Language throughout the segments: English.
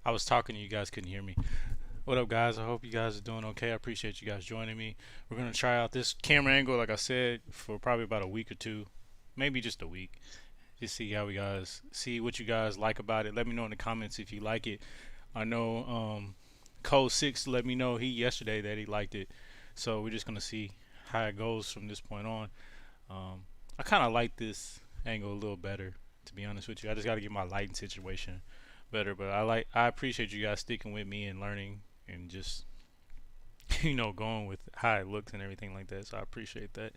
I was talking to you guys, couldn't hear me. What up, guys? I hope you guys are doing okay. I appreciate you guys joining me. We're gonna try out this camera angle, like I said, for probably about a week or two, maybe just a week. Just see how we guys see what you guys like about it. Let me know in the comments if you like it. I know Code Six let me know yesterday that he liked it, so we're just gonna see how it goes from this point on. I kind of like this angle a little better, to be honest with you. I just got to get my lighting situation better, but I appreciate you guys sticking with me and learning and just going with how it looks and everything like that. So I appreciate that.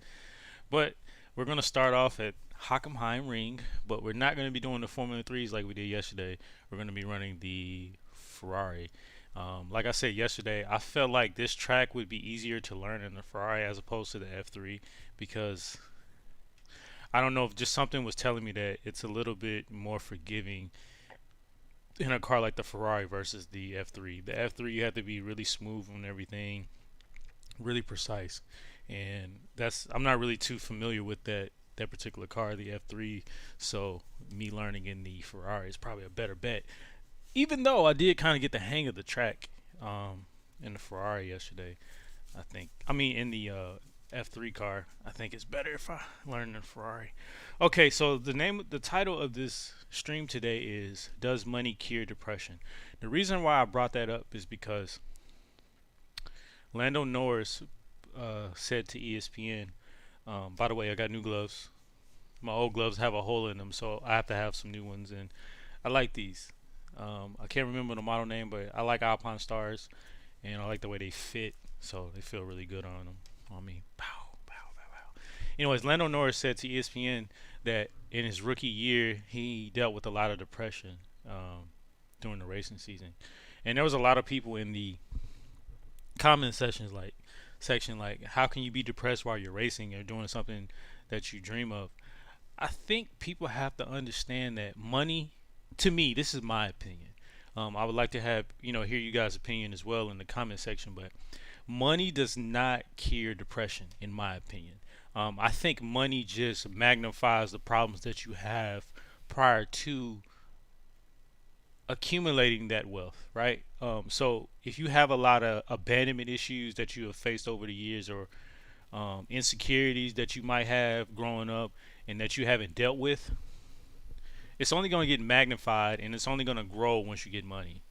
But we're gonna start off at Hockenheim Ring, but we're not gonna be doing the Formula Threes like we did yesterday. We're gonna be running the Ferrari. Like I said yesterday, I felt like this track would be easier to learn in the Ferrari as opposed to the F3 because I don't know if just something was telling me that it's a little bit more forgiving in a car like the Ferrari versus the F3. The F3 you have to be really smooth on everything, really precise, and that's I'm not really too familiar with that particular car, the F3. So me learning in the Ferrari is probably a better bet. Even though I did kind of get the hang of the track in the Ferrari yesterday, in the F3 car, I think it's better if I learn in Ferrari. Okay, so the title of this stream today is "Does Money Cure Depression?" The reason why I brought that up is because Lando Norris said to ESPN, by the way, I got new gloves. My old gloves have a hole in them, so I have to have some new ones, and I like these. I can't remember the model name, but I like Alpine Stars, and I like the way they fit, so they feel really good on them, on me. Pow, pow, pow, pow. Anyways, Lando Norris said to ESPN that in his rookie year, he dealt with a lot of depression during the racing season, and there was a lot of people in the comment section like, how can you be depressed while you're racing or doing something that you dream of? I think people have to understand that money, to me, this is my opinion. I would like to have, hear you guys' opinion as well in the comment section, but money does not cure depression, in my opinion. I think money just magnifies the problems that you have prior to accumulating that wealth, right? So if you have a lot of abandonment issues that you have faced over the years, or insecurities that you might have growing up and that you haven't dealt with, it's only going to get magnified and it's only going to grow once you get money.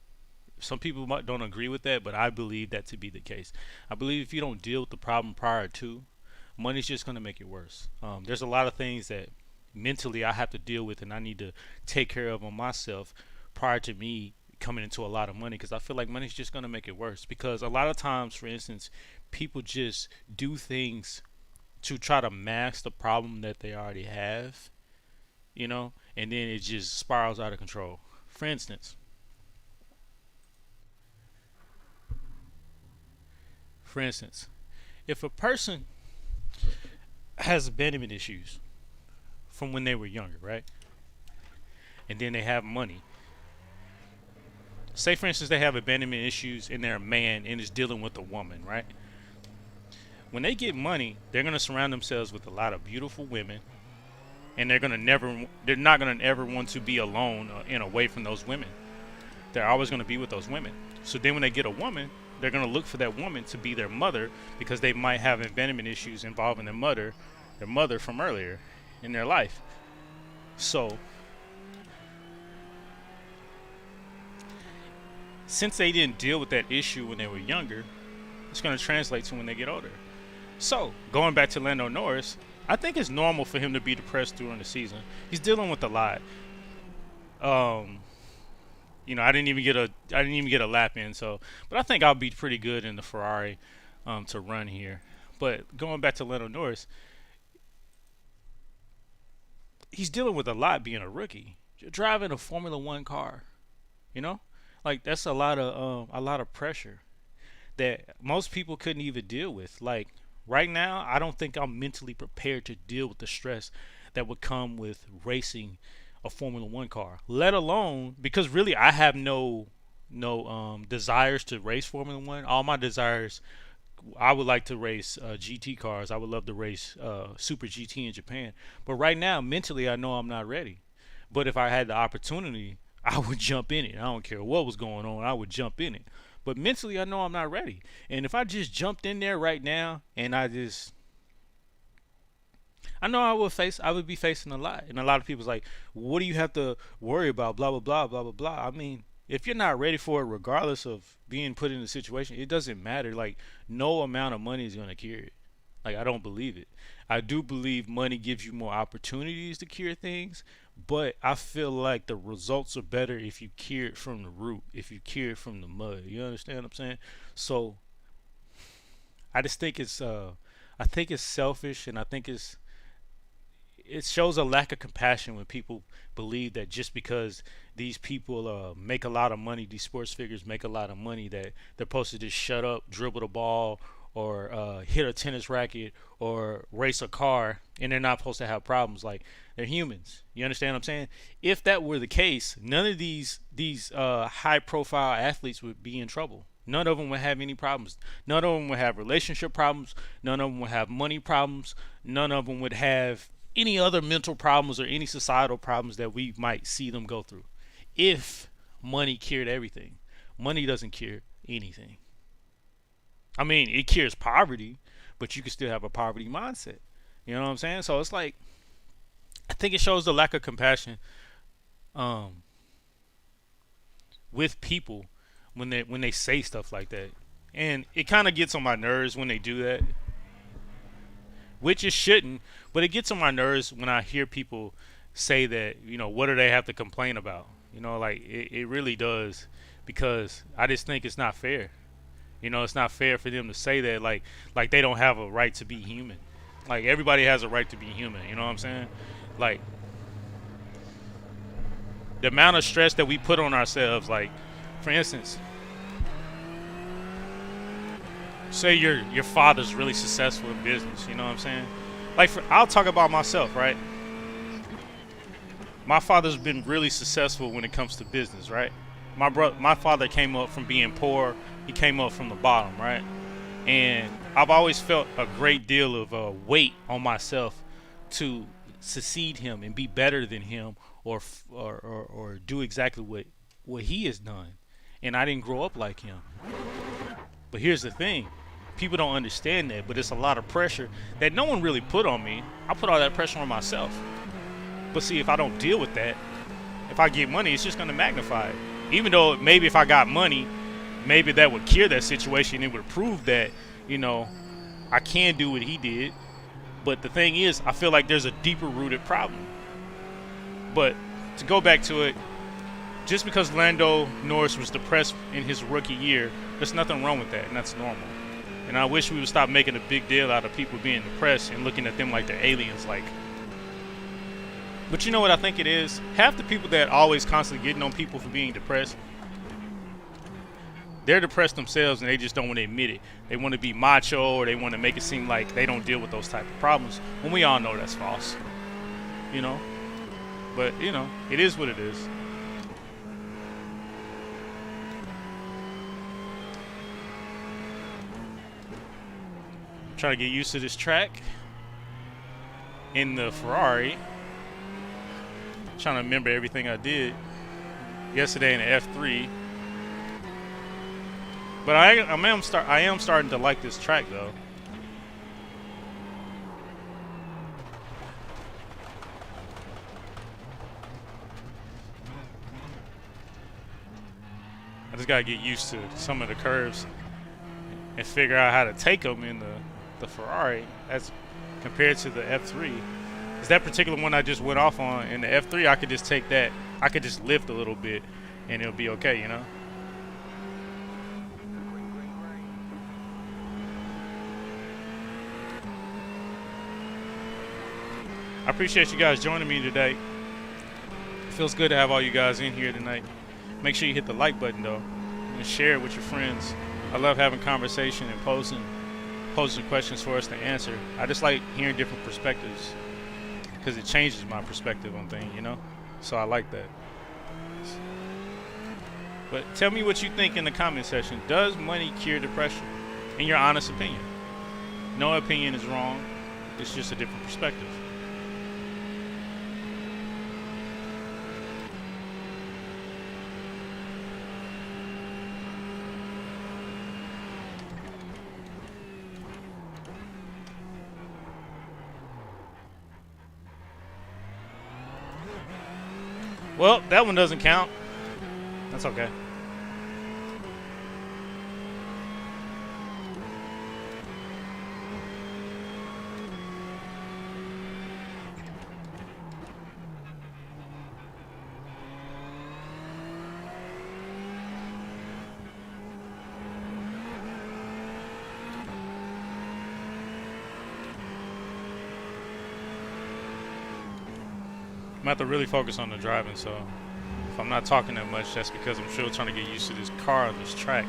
Some people don't agree with that, but I believe that to be the case. I believe if you don't deal with the problem prior to, money's just going to make it worse. There's a lot of things that mentally I have to deal with and I need to take care of on myself prior to me coming into a lot of money, because I feel like money's just going to make it worse. Because a lot of times, for instance, people just do things to try to mask the problem that they already have, and then it just spirals out of control. For instance, for instance, if a person has abandonment issues from when they were younger, right? And then they have money. Say, for instance, they have abandonment issues and they're a man and is dealing with a woman, right? When they get money, they're going to surround themselves with a lot of beautiful women, and they're not going to ever want to be alone and away from those women. They're always going to be with those women. So then when they get a woman, they're going to look for that woman to be their mother, because they might have abandonment issues involving their mother from earlier in their life. So since they didn't deal with that issue when they were younger, it's going to translate to when they get older. So going back to Lando Norris, I think it's normal for him to be depressed during the season. He's dealing with a lot. I didn't even get a lap in, but I think I'll be pretty good in the Ferrari to run here. But going back to Lando Norris, he's dealing with a lot being a rookie. You're driving a Formula One car, you know, like that's a lot of pressure that most people couldn't even deal with. Like right now, I don't think I'm mentally prepared to deal with the stress that would come with racing a Formula One car. Let alone, because really I have no desires to race Formula One. All my desires, I would like to race GT cars. I would love to race Super GT in Japan. But right now, mentally, I know I'm not ready. But if I had the opportunity, I would jump in it. I don't care what was going on. I would jump in it. But mentally, I know I'm not ready. And if I just jumped in there right now and I know I would be facing a lot. And a lot of people's like, what do you have to worry about? Blah, blah, blah, blah, blah, blah. I mean, if you're not ready for it, regardless of being put in a situation, it doesn't matter. Like, no amount of money is going to cure it. Like, I don't believe it. I do believe money gives you more opportunities to cure things, but I feel like the results are better if you cure it from the root, if you cure it from the mud. You understand what I'm saying? So I just think I think it's selfish, and I think it shows a lack of compassion when people believe that just because these people make a lot of money, these sports figures make a lot of money, that they're supposed to just shut up, dribble the ball, or hit a tennis racket, or race a car, and they're not supposed to have problems. Like, they're humans. You understand what I'm saying? If that were the case, none of these high-profile athletes would be in trouble. None of them would have any problems. None of them would have relationship problems. None of them would have money problems. None of them would have any other mental problems or any societal problems that we might see them go through. If money cured everything, money doesn't cure anything. I mean, it cures poverty, but you can still have a poverty mindset. You know what I'm saying? So it's like, I think it shows the lack of compassion um, with people when they say stuff like that, and it kind of gets on my nerves when they do that, which it shouldn't. But it gets on my nerves when I hear people say that, what do they have to complain about? Like, it really does, because I just think it's not fair. It's not fair for them to say that, like they don't have a right to be human. Like, everybody has a right to be human. You know what I'm saying? Like, the amount of stress that we put on ourselves. Like, for instance, say your father's really successful in business. You know what I'm saying? Like, I'll talk about myself, right? My father's been really successful when it comes to business, right? My father came up from being poor. He came up from the bottom, right? And I've always felt a great deal of weight on myself to succeed him and be better than him, or do exactly what he has done. And I didn't grow up like him. But here's the thing. People don't understand that, but it's a lot of pressure that no one really put on me. I put all that pressure on myself. But see, if I don't deal with that, if I get money, it's just going to magnify it. Even though maybe if I got money, maybe that would cure that situation. It would prove that, I can do what he did. But the thing is, I feel like there's a deeper rooted problem. But to go back to it, just because Lando Norris was depressed in his rookie year, there's nothing wrong with that, and that's normal. And I wish we would stop making a big deal out of people being depressed and looking at them like they're aliens. But you know what I think it is? Half the people that always constantly getting on people for being depressed, they're depressed themselves and they just don't want to admit it. They want to be macho, or they want to make it seem like they don't deal with those type of problems, when we all know that's false. But, it is what it is. I'm trying to get used to this track in the Ferrari. I'm trying to remember everything I did yesterday in the F3. But I am starting to like this track, though. I just gotta get used to some of the curves and figure out how to take them in the Ferrari as compared to the F3. Because that particular one I just went off on in the F3, I could just take that. I could just lift a little bit and it'll be okay, I appreciate you guys joining me today. It feels good to have all you guys in here tonight. Make sure you hit the like button, though, and share it with your friends. I love having conversation and posing questions for us to answer. I just like hearing different perspectives because it changes my perspective on things, So I like that. But tell me what you think in the comment section. Does money cure depression? In your honest opinion. No opinion is wrong. It's just a different perspective. Well, that one doesn't count. That's okay. I'm gonna have to really focus on the driving, so if I'm not talking that much, that's because I'm still trying to get used to this car on this track.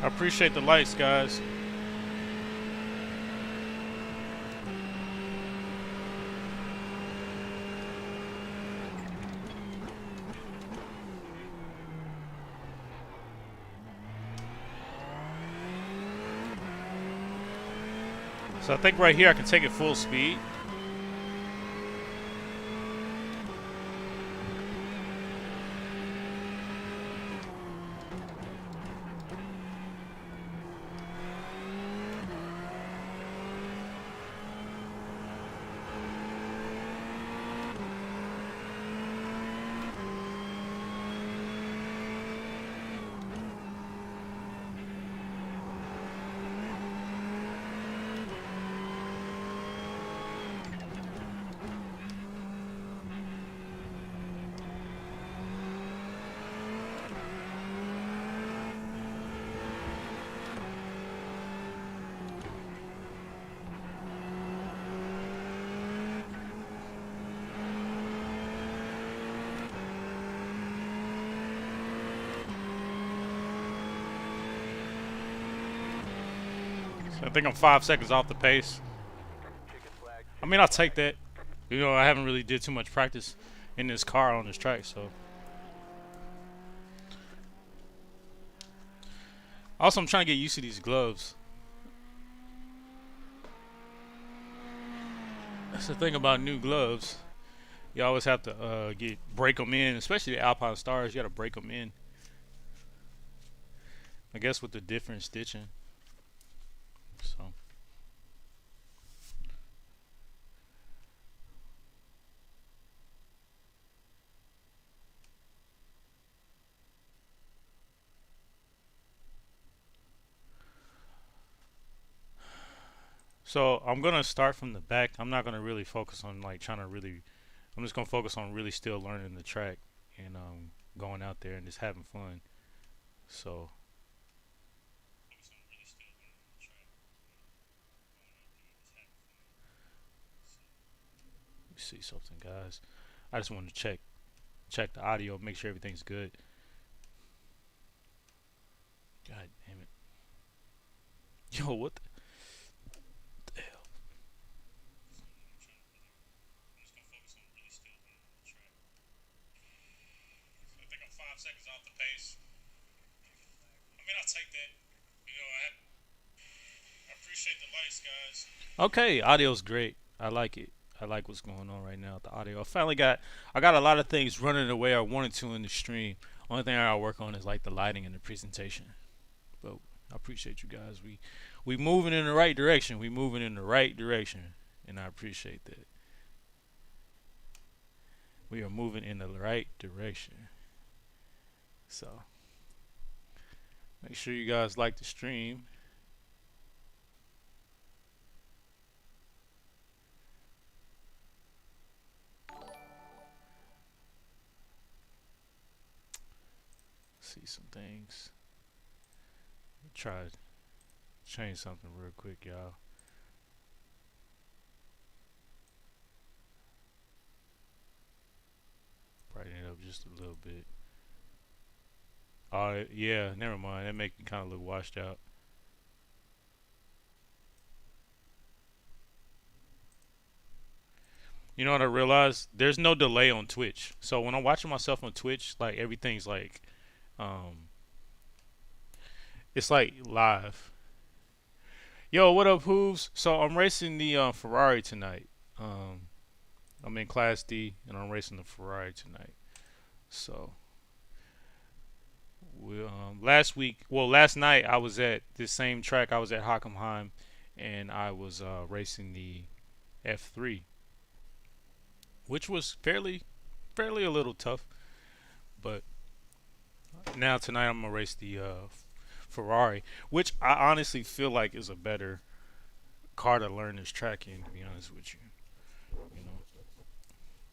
I appreciate the lights, guys. So I think right here I can take it full speed. So I think I'm 5 seconds off the pace. I mean, I'll take that. You know, I haven't really did too much practice in this car on this track, so. Also, I'm trying to get used to these gloves. That's the thing about new gloves. You always have to break them in, especially the Alpine Stars. You got to break them in. I guess with the different stitching. So. So I'm gonna start from the back. I'm not gonna really focus on like trying to really. I'm just gonna focus on really still learning the track and going out there and just having fun. So let me see something, guys. I just want to check the audio, make sure everything's good. God damn it. Yo, what the hell? I'm just gonna focus on really still learning the track. I think I'm 5 seconds off the pace. I mean, I'll take that. You know, I appreciate the lights, guys. Okay, audio's great. I like it. I like what's going on right now with the audio. I got a lot of things running the way I wanted to in the stream. Only thing I gotta work on is like the lighting and the presentation. But I appreciate you guys. We moving in the right direction. We moving in the right direction, and I appreciate that. We are moving in the right direction. So make sure you guys like the stream. See some things. Try change something real quick, y'all. Brighten it up just a little bit. Oh yeah, never mind. That make it kind of look washed out. You know what I realized? There's no delay on Twitch. So when I'm watching myself on Twitch, like everything's like, um, it's like live. Yo, what up, Hooves? So I'm racing the Ferrari tonight. Um, I'm in Class D, and I'm racing the Ferrari tonight. So last night I was at this same track. I was at Hockenheim, and I was racing the F3, which was fairly a little tough. But now tonight I'm gonna race the Ferrari, which I honestly feel like is a better car to learn this track in. To be honest with you, you know,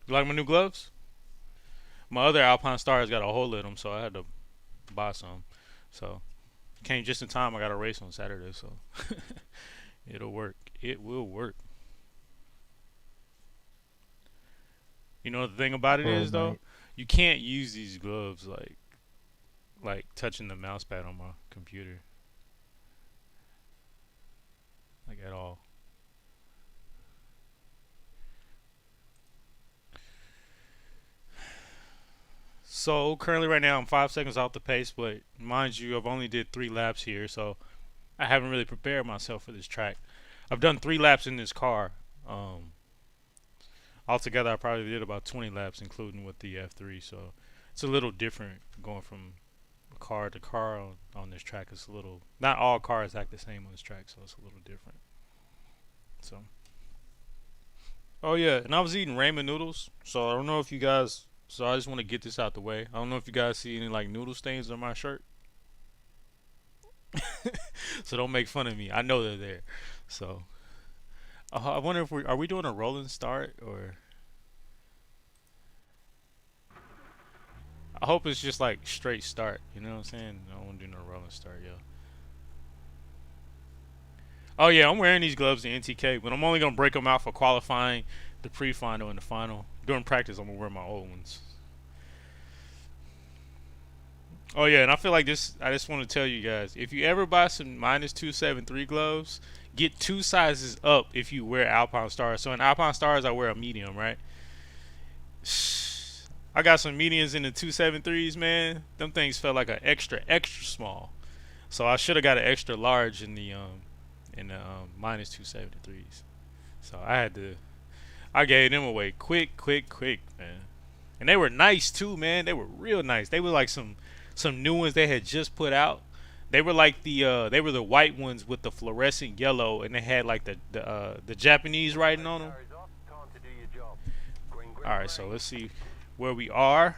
you like my new gloves? My other Alpine Stars got a hole in them, so I had to buy some. So came just in time. I got a race on Saturday, so it'll work. It will work. You know the thing about it Oh is though, my. you can't use these gloves like touching the mouse pad on my computer like at all. So currently right now I'm 5 seconds off the pace, but mind you, I've only did 3 laps here, so I haven't really prepared myself for this track. I've done 3 laps in this car. Um, Altogether, I probably did about 20 laps, including with the F3. So it's a little different going from car to car on this track. It's a little not all cars act the same on this track, so it's a little different. So oh yeah, and I was eating ramen noodles. So I don't know if you guys. So I just want to get this out the way. I don't know if you guys see any like noodle stains on my shirt. So don't make fun of me. I know they're there. So I wonder if we doing a rolling start or I hope it's just like straight start. You know what I'm saying? I don't want to do no rolling start, yo. Oh yeah, I'm wearing these gloves in NTK, but I'm only gonna break them out for qualifying, the pre-final, and the final. During practice, I'm gonna wear my old ones. Oh yeah, and I feel like this. I just want to tell you guys, if you ever buy some -273 gloves, get 2 sizes up if you wear Alpine Stars. So in Alpine Stars, I wear a medium, right? I got some mediums in the 273s, man. Them things felt like an extra small. So I should have got an extra large in the -273s. So I had to. I gave them away quick, man. And they were nice too, man. They were real nice. They were like some new ones they had just put out. They were like they were the white ones with the fluorescent yellow, and they had like the Japanese writing on them. All right, so let's see where we are,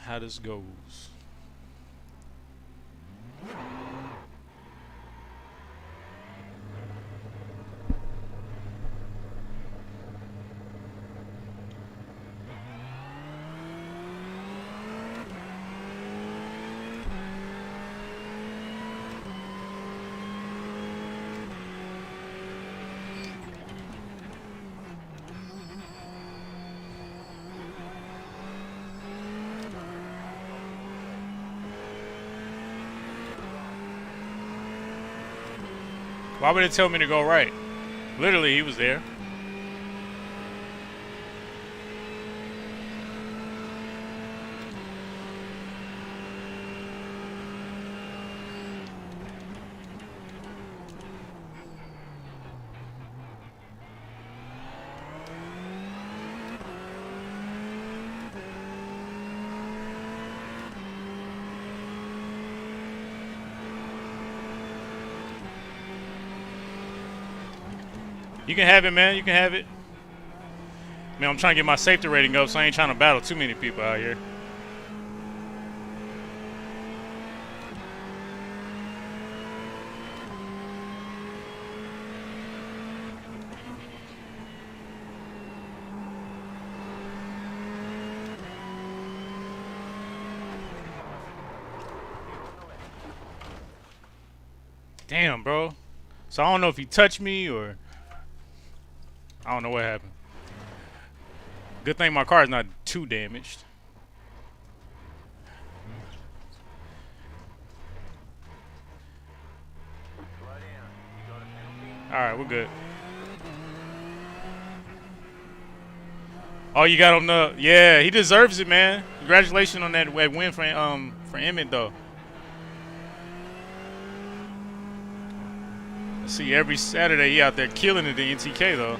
how this goes. Why would it tell me to go right? Literally, he was there. You can have it, man. You can have it. Man, I'm trying to get my safety rating up, so I ain't trying to battle too many people out here. Damn, bro. So I don't know if he touched me or I don't know what happened. Good thing my car is not too damaged. Alright, we're good. Oh, you got him the... Yeah, he deserves it, man. Congratulations on that win for Emmett, though. I see every Saturday he out there killing it at NTK, though.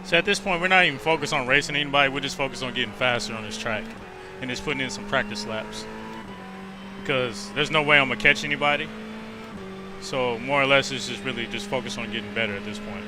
So at this point, we're not even focused on racing anybody. We're just focused on getting faster on this track and just putting in some practice laps. Because there's no way I'm going to catch anybody. So more or less, it's just really just focused on getting better at this point.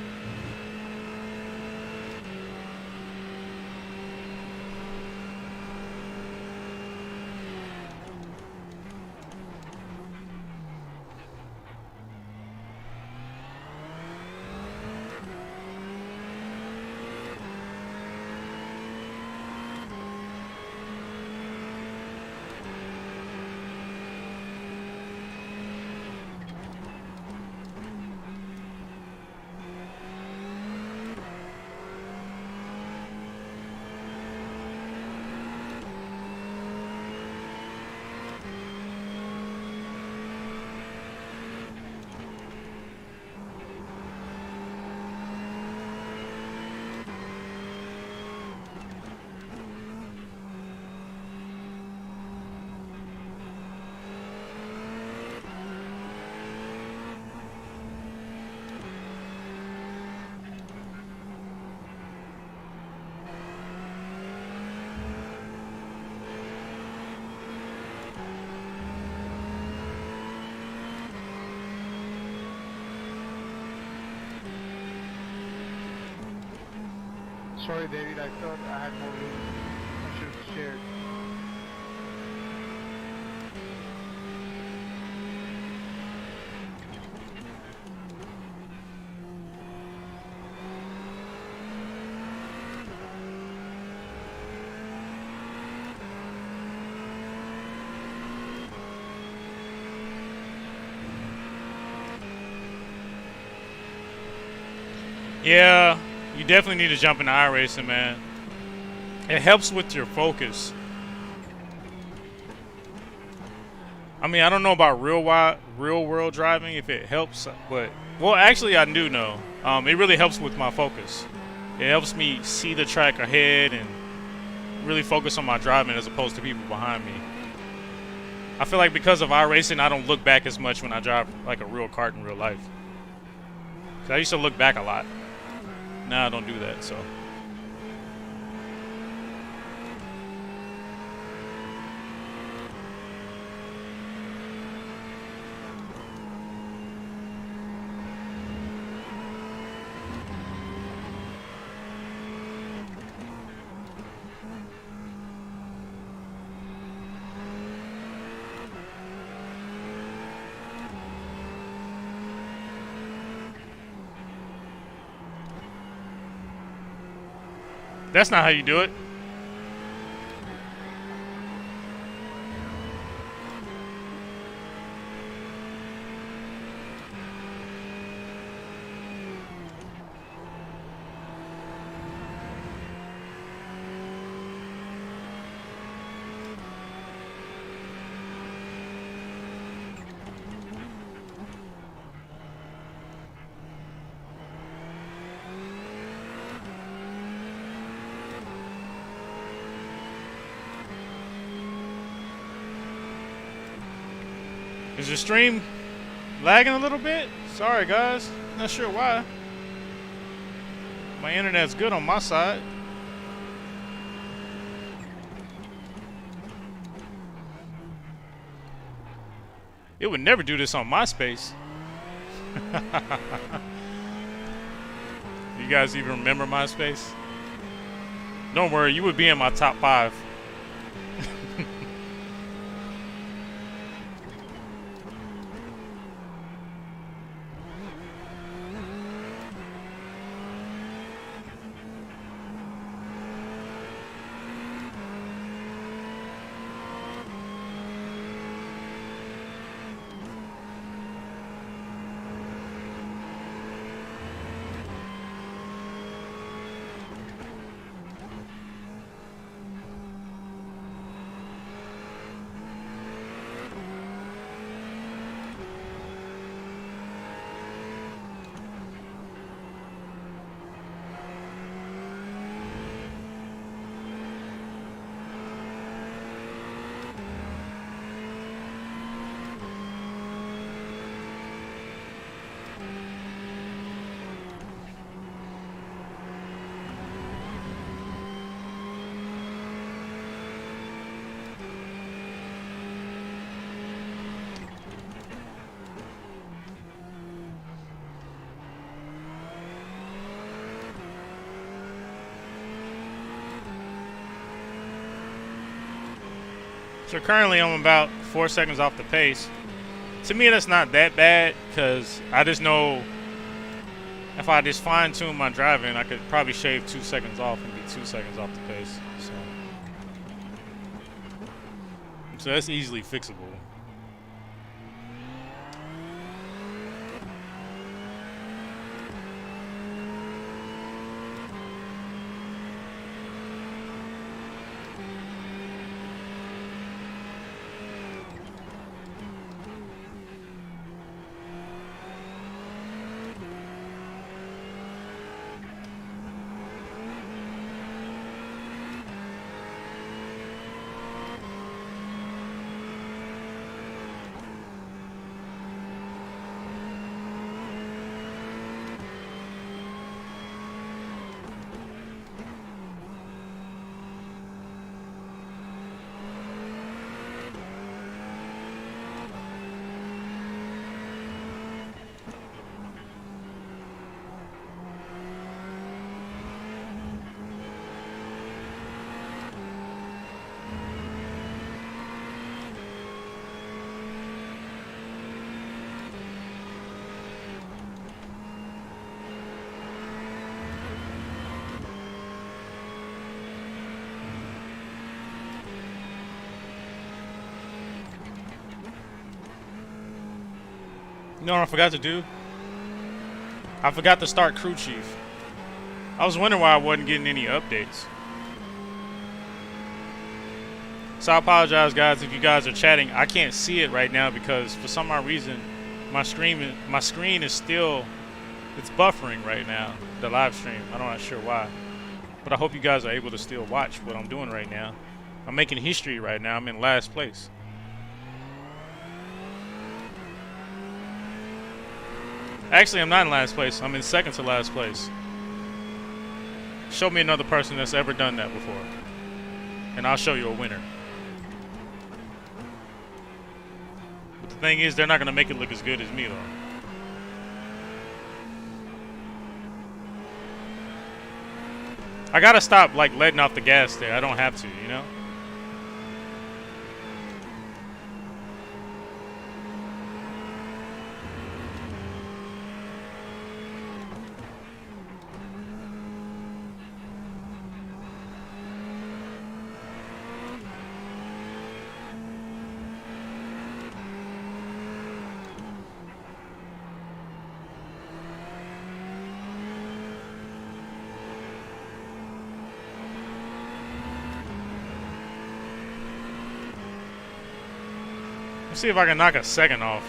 Sorry, David, I thought I had more room. I should have shared. Yeah, you definitely need to jump into iRacing, man. It helps with your focus. I mean, I don't know about real world driving if it helps, but well, actually, I do know. It really helps with my focus. It helps me see the track ahead and really focus on my driving as opposed to people behind me. I feel like because of iRacing, I don't look back as much when I drive like a real kart in real life. 'Cause I used to look back a lot. Now I don't do that, so. That's not how you do it. Is your stream lagging a little bit? Sorry guys, not sure why. My internet's good on my side. It would never do this on MySpace. You guys even remember MySpace? Don't worry, you would be in my top 5. So currently I'm about 4 seconds off the pace. To me that's not that bad because I just know if I just fine tune my driving I could probably shave 2 seconds off and be 2 seconds off the pace. So that's easily fixable. You know what I forgot to do? I forgot to start crew chief. I was wondering why I wasn't getting any updates. So I apologize guys if you guys are chatting. I can't see it right now because for some odd reason my screen is still, it's buffering right now, the live stream. I'm not sure why. But I hope you guys are able to still watch what I'm doing right now. I'm making history right now. I'm in last place. Actually, I'm not in last place. I'm in second to last place. Show me another person that's ever done that before, and I'll show you a winner. But the thing is, they're not gonna make it look as good as me, though. I gotta stop like letting off the gas there. I don't have to, you know. Let's see if I can knock a second off.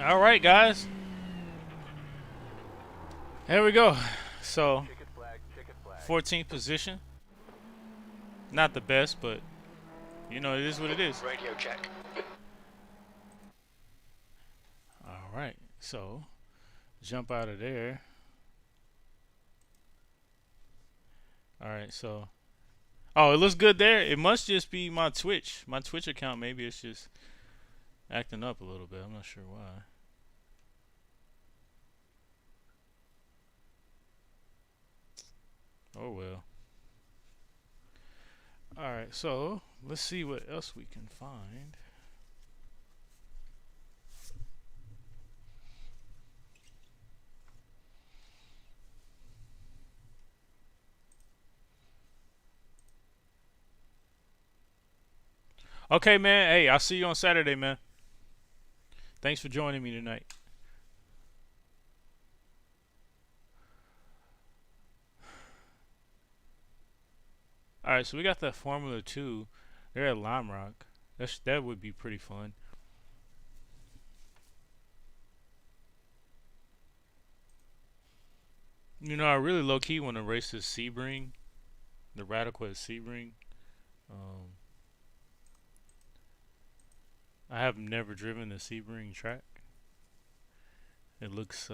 All right, guys. There we go. So, 14th position. Not the best, but you know, it is what it is. Radio check. All right. So, jump out of there. All right. So, oh, it looks good there. It must just be my Twitch. My Twitch account, maybe it's just acting up a little bit. I'm not sure why. Oh well. Alright, so let's see what else we can find. Okay, man. Hey, I'll see you on Saturday, man. Thanks for joining me tonight. Alright, so we got the Formula 2. They're at Lime Rock. That would be pretty fun. You know, I really low key want to race this Sebring, the Radical at Sebring. Um, I have never driven the Sebring track. It looks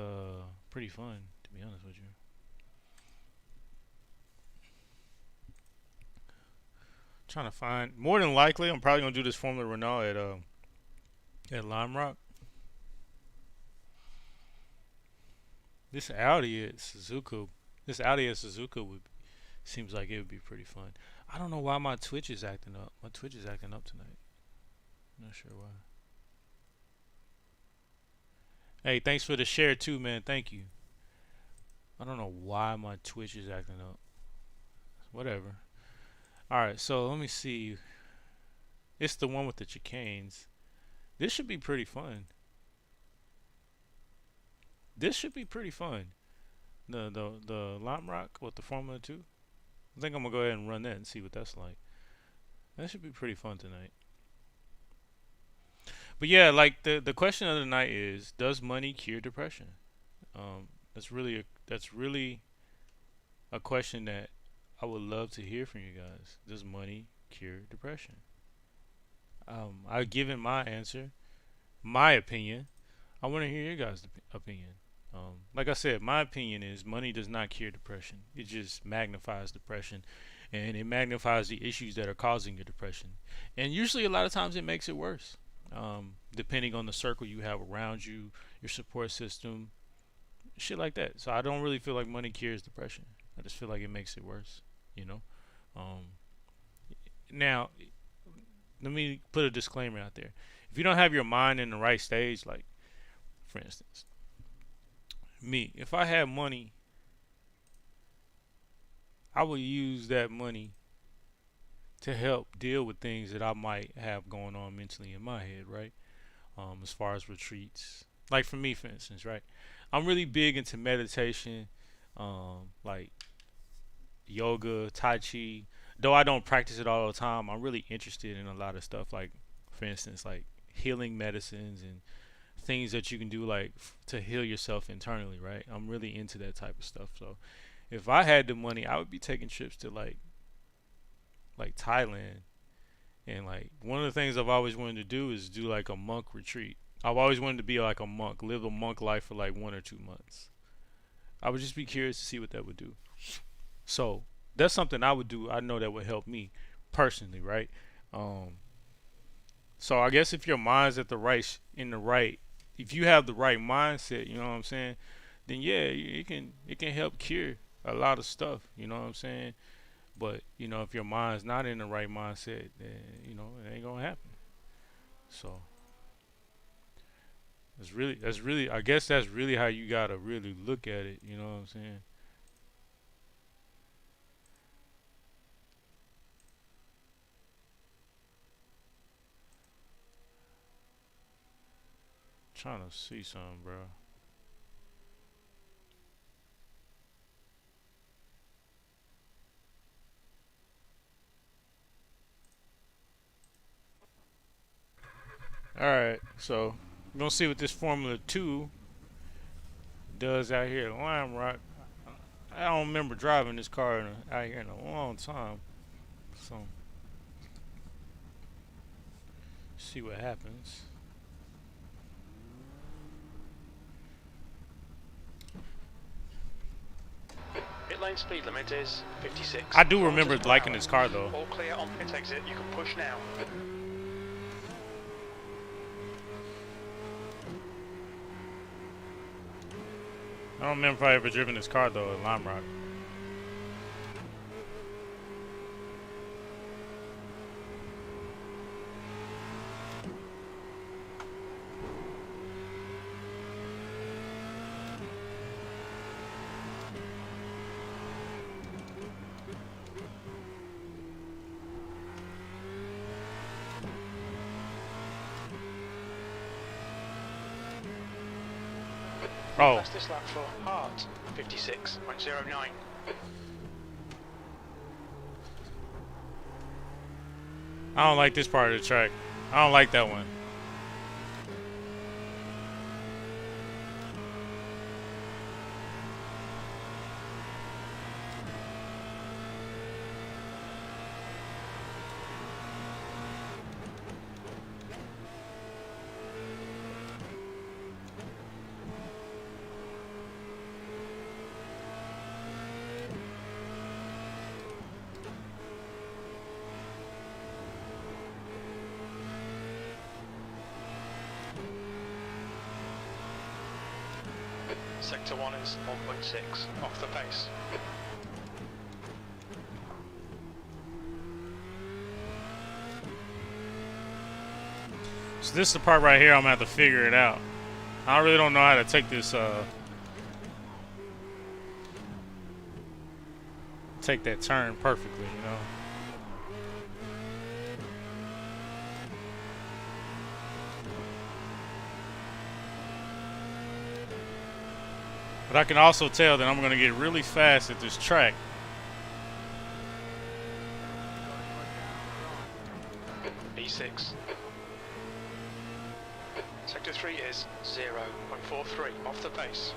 pretty fun, to be honest with you. Trying to find. More than likely, I'm probably gonna do this Formula Renault at Lime Rock. This Audi at Suzuka. This Audi at Suzuka would seems like it would be pretty fun. I don't know why my Twitch is acting up. My Twitch is acting up tonight. Not sure why. Hey, thanks for the share too, man. Thank you. I don't know why my Twitch is acting up. Whatever. Alright, so let me see. It's the one with the chicanes. This should be pretty fun. This should be pretty fun. The Lime Rock with the Formula 2. I think I'm gonna go ahead and run that and see what that's like. That should be pretty fun tonight. But yeah, like the question of the night is, does money cure depression? That's really a question that I would love to hear from you guys. Does money cure depression? I've given my answer, my opinion. I want to hear your guys' opinion. Like I said, my opinion is money does not cure depression. It just magnifies depression, and it magnifies the issues that are causing your depression. And usually, a lot of times, it makes it worse. Depending on the circle you have around you, your support system, shit like that. So I don't really feel like money cures depression. I just feel like it makes it worse. You know. Um, Now, let me put a disclaimer out there. If you don't have your mind in the right stage, like for instance, me, if I had money, I would use that money to help deal with things that I might have going on mentally in my head, right? As far as retreats, like for me, for instance, right? I'm really big into meditation, like yoga, tai chi. Though I don't practice it all the time, I'm really interested in a lot of stuff. Like, for instance, like healing medicines and things that you can do, like to heal yourself internally, right? I'm really into that type of stuff. So, if I had the money, I would be taking trips to like Thailand, and like one of the things I've always wanted to do is do like a monk retreat. I've always wanted to be like a monk, live a monk life for like 1 or 2 months. I would just be curious to see what that would do. So that's something I would do. I know that would help me personally, right? Um, so I guess if your mind's at the right, if you have the right mindset, you know what I'm saying, then yeah, it can help cure a lot of stuff. You know what I'm saying? But if your mind's not in the right mindset, then it ain't gonna happen. So that's really I guess that's really how you gotta really look at it. You know what I'm saying? Trying to see something, bro. All right, so we're gonna see what this Formula 2 does out here at Lime Rock. I don't remember driving this car out here in a long time, so see what happens. Pit lane speed limit is 56. I do remember liking this car though. All clear on pit exit. You can push now. I don't remember if I ever driven this car though at Lime Rock. Oh. Fastest lap for Hart, 56.09. I don't like this part of the track. I don't like that one. Sector 1 is 1.6 off the pace. So this is the part right here I'm gonna have to figure it out. I really don't know how to take this take that turn perfectly, you know. But I can also tell that I'm gonna get really fast at this track. B6. Sector 3 is 0.43 off the pace.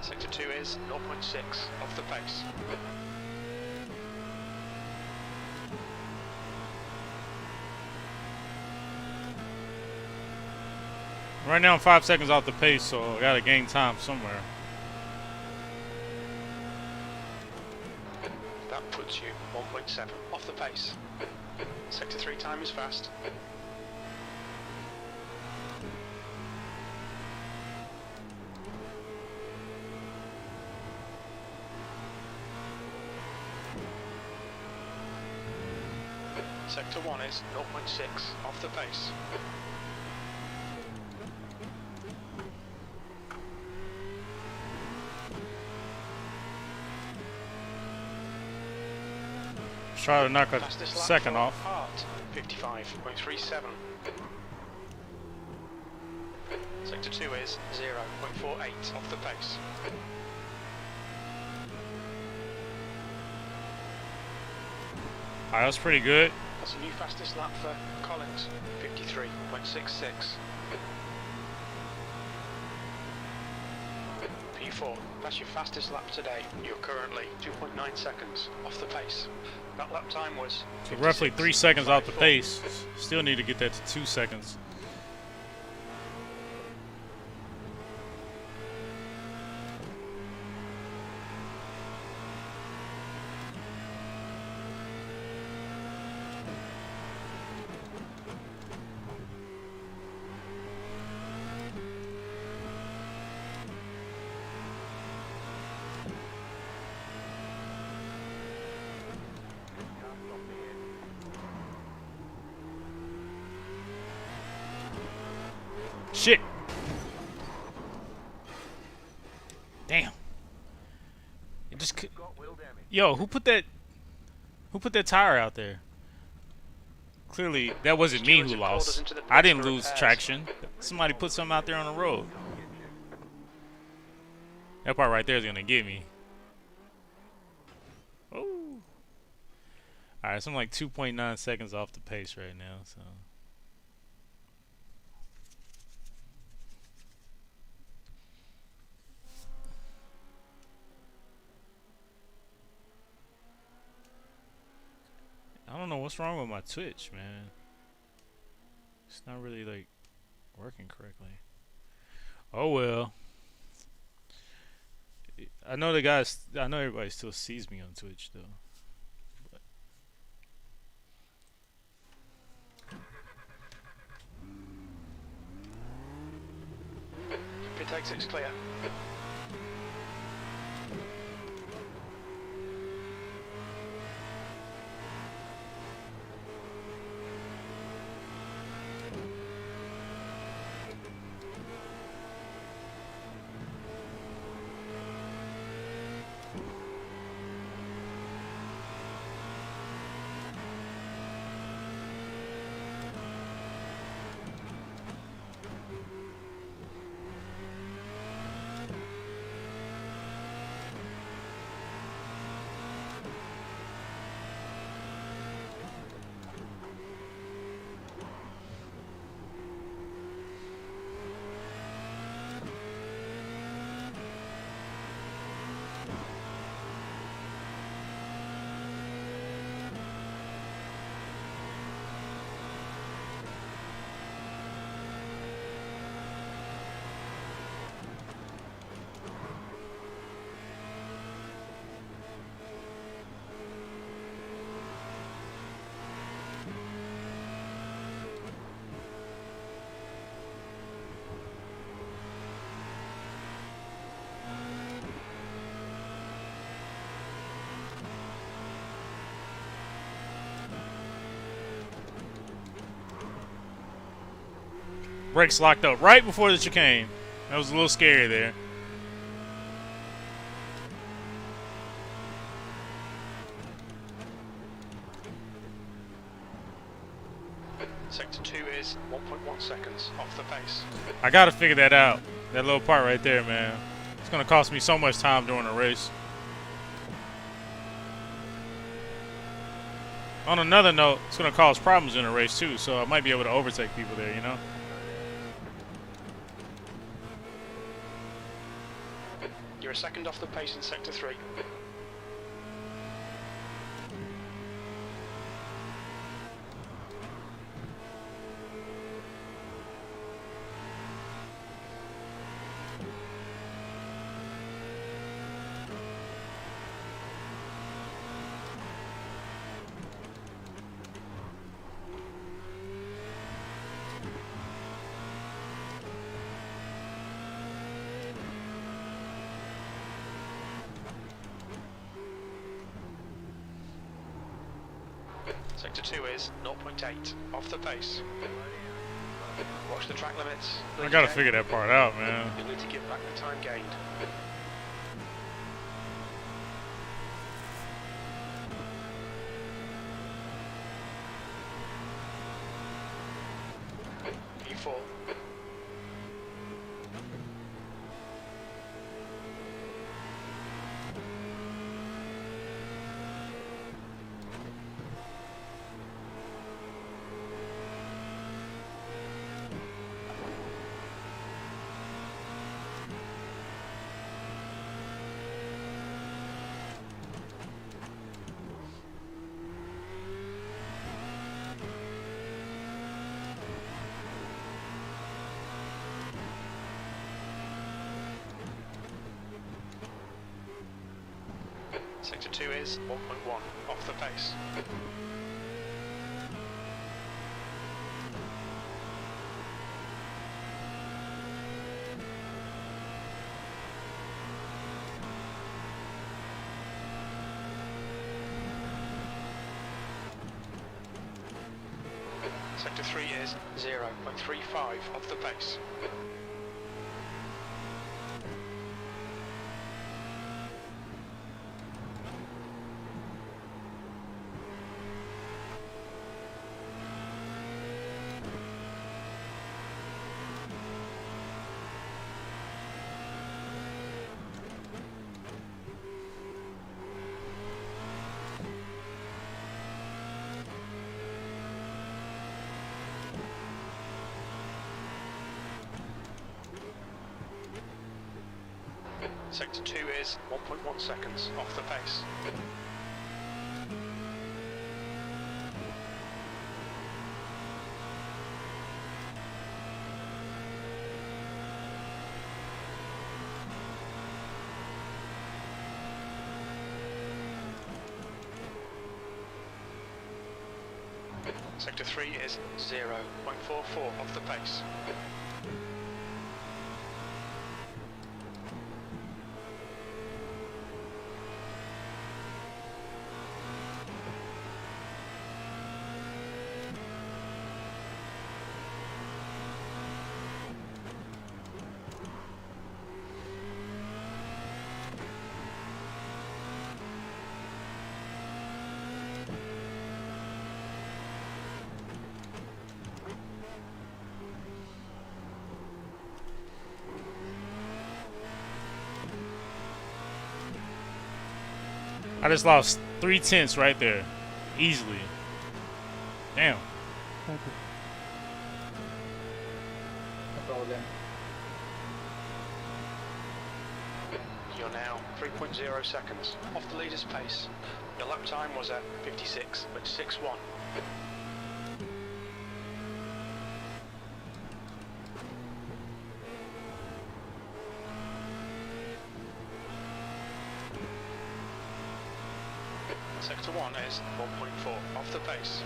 Sector 2 is 0.6 off the pace. Right now I'm 5 seconds off the pace, so I gotta gain time somewhere. That puts you 1.7 off the pace. Sector 3 time is fast. Sector 1 is 0.6 off the pace. Try to knock a Fastest lap second for off. Hart, 55.37. Sector 2 is 0.48 off the pace. Alright, that's pretty good. That's a new fastest lap for Collins, 53.66. P4, that's your fastest lap today. You're currently 2.9 seconds off the pace. That lap time was So roughly 3 seconds off the 56.54. pace. Still need to get that to 2 seconds. Shit. Damn. It just Yo, who put that tire out there? Clearly that wasn't me who lost. I didn't lose traction. Somebody put something out there on the road. That part right there is gonna get me. Oh. Alright, so I'm like 2.9 seconds off the pace right now, so I don't know what's wrong with my Twitch, man. It's not really like working correctly. Oh well. I know everybody still sees me on Twitch though. But exit's clear. Brakes locked up right before the chicane. That was a little scary there. Sector 2 is 1.1 seconds off the pace. I gotta figure that out. That little part right there, man. It's gonna cost me so much time during the race. On another note, it's gonna cause problems in the race too, so I might be able to overtake people there, you know? You're a second off the pace in Sector 3. Sector 2 is 0.8 off the pace. Watch the track limits. I gotta figure that part out, man. You'll need to give back the time gained. P4. Sector 2 is 1.1 off the pace. Sector 3 is 0.35 off the pace. Sector 2 is 1.1 seconds off the pace. Sector 3 is 0.44 off the pace. I just lost 3/10 right there. Easily. Damn. Thank you. No problem. You're now 3.0 seconds off the leader's pace. Your lap time was at 56.61. Sector 1 is 1.4 off the pace.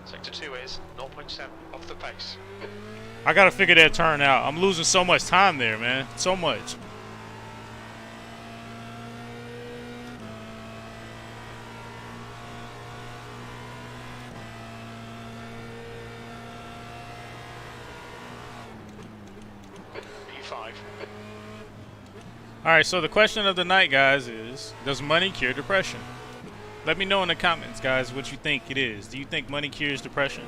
Sector 2 is 0.7 off the pace. I gotta figure that turn out. I'm losing so much time there, man. So much. B5. Alright, so the question of the night, guys, is does money cure depression? Let me know in the comments, guys, what you think it is. Do you think money cures depression?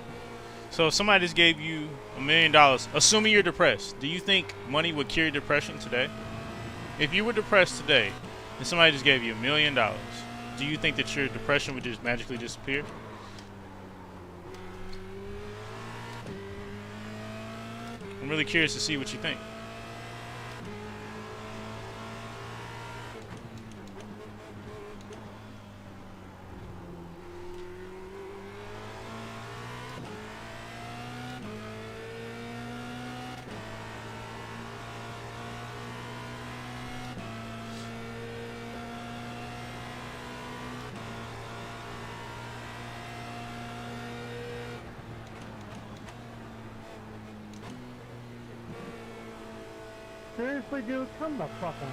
So if somebody just gave you $1 million, assuming you're depressed, do you think money would cure depression today? If you were depressed today and somebody just gave you $1 million, do you think that your depression would just magically disappear? I'm really curious to see what you think. Seriously, dude, come the fuck on.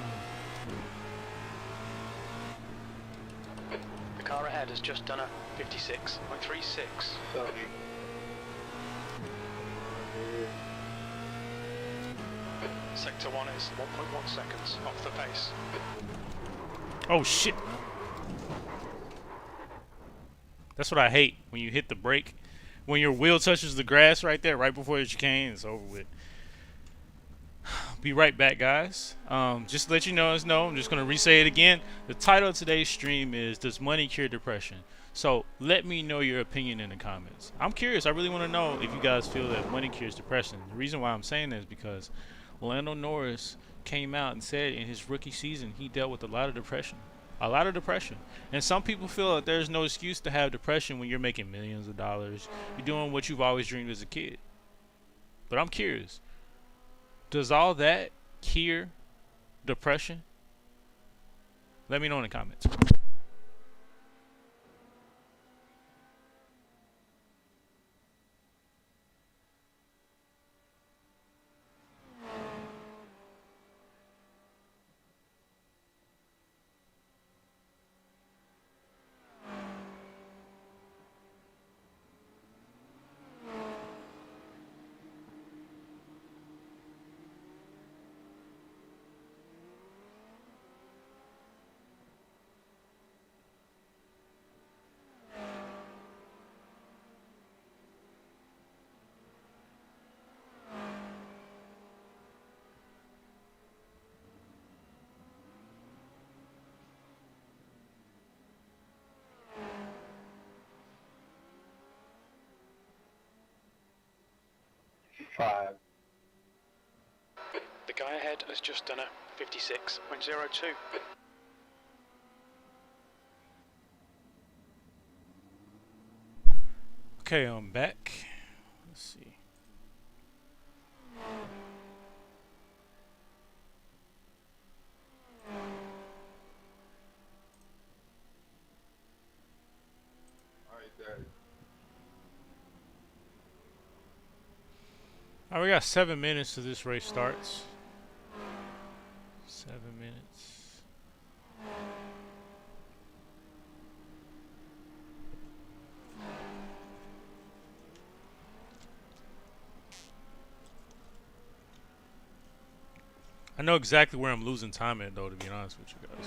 The car ahead has just done a 56.36. Sorry. Sector 1 is 1.1 seconds off the pace. Oh shit. That's what I hate, when you hit the brake. When your wheel touches the grass right there, right before the chicane, it's over with. Be right back, guys. Just to let you know, I'm just going to re-say it again. The title of today's stream is Does Money Cure Depression? So let me know your opinion in the comments. I'm curious. I really want to know if you guys feel that money cures depression. The reason why I'm saying that is because Lando Norris came out and said in his rookie season he dealt with a lot of depression. A lot of depression. And some people feel that there's no excuse to have depression when you're making millions of dollars. You're doing what you've always dreamed as a kid. But I'm curious. Does all that cure depression? Let me know in the comments. Five. The guy ahead has just done a 56.02. Okay, I'm back. Let's see. Alright, we got 7 minutes till this race starts. 7 minutes. I know exactly where I'm losing time at, though, to be honest with you guys.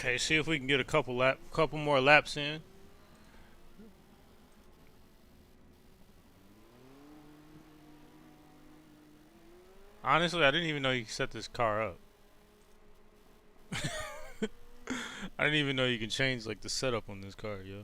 Okay, see if we can get a couple more laps in. Honestly, I didn't even know you could set this car up. I didn't even know you can change like the setup on this car, yo.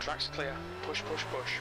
Track's clear. Push, push, push.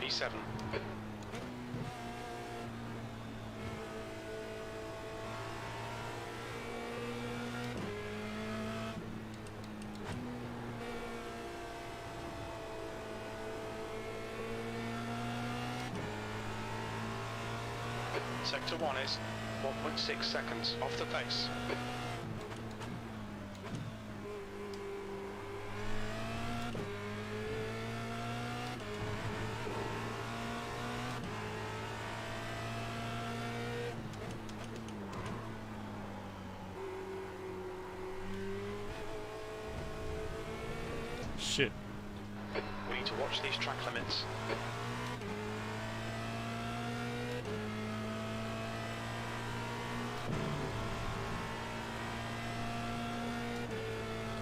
B7. Sector 1 is 1.6 seconds off the pace. Shit. We need to watch these track limits.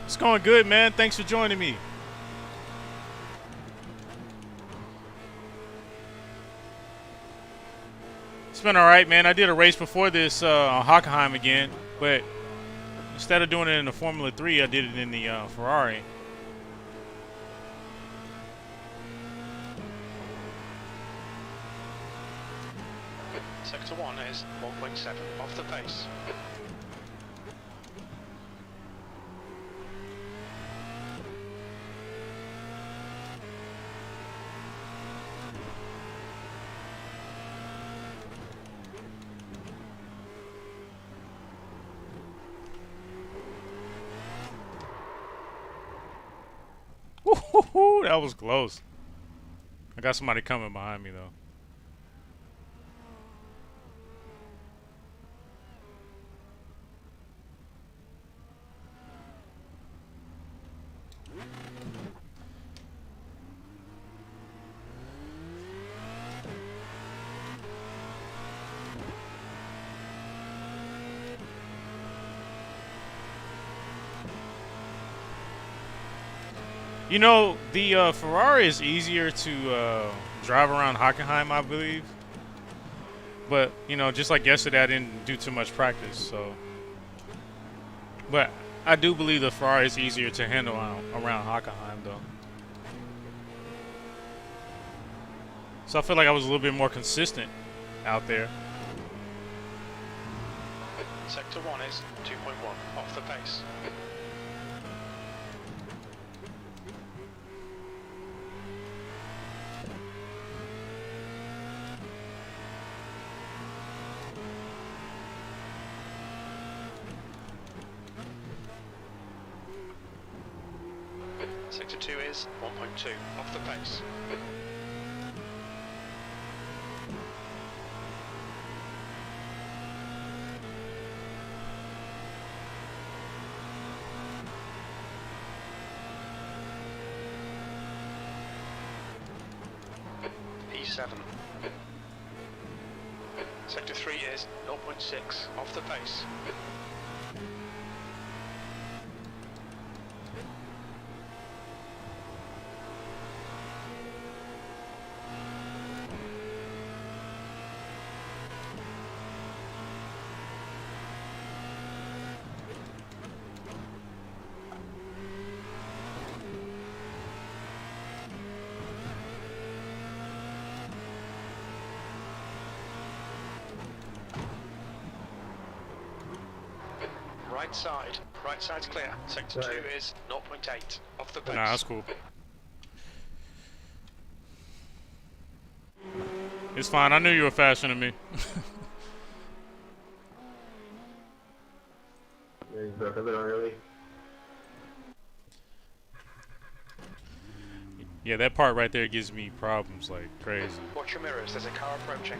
It's going good, man. Thanks for joining me. It's been alright, man. I did a race before this on Hockenheim again, but instead of doing it in the Formula 3, I did it in the Ferrari. Sector 1 is 1.7 off the pace. Woo-hoo-hoo, that was close. I got somebody coming behind me though. You know, the Ferrari is easier to drive around Hockenheim, I believe. But, you know, just like yesterday, I didn't do too much practice, so. But I do believe the Ferrari is easier to handle around Hockenheim, though. So I feel like I was a little bit more consistent out there. Sector 1 is 2.1 off the pace. Sector 2 is 1.2, off the pace. E7. Sector 3 is 0.6, off the pace. Right side's clear. Sector 2 is 0.8, off the pace. Nah, that's cool. It's fine. I knew you were faster than me. Yeah, you broke a bit early. Yeah, that part right there gives me problems like crazy. Watch your mirrors, there's a car approaching.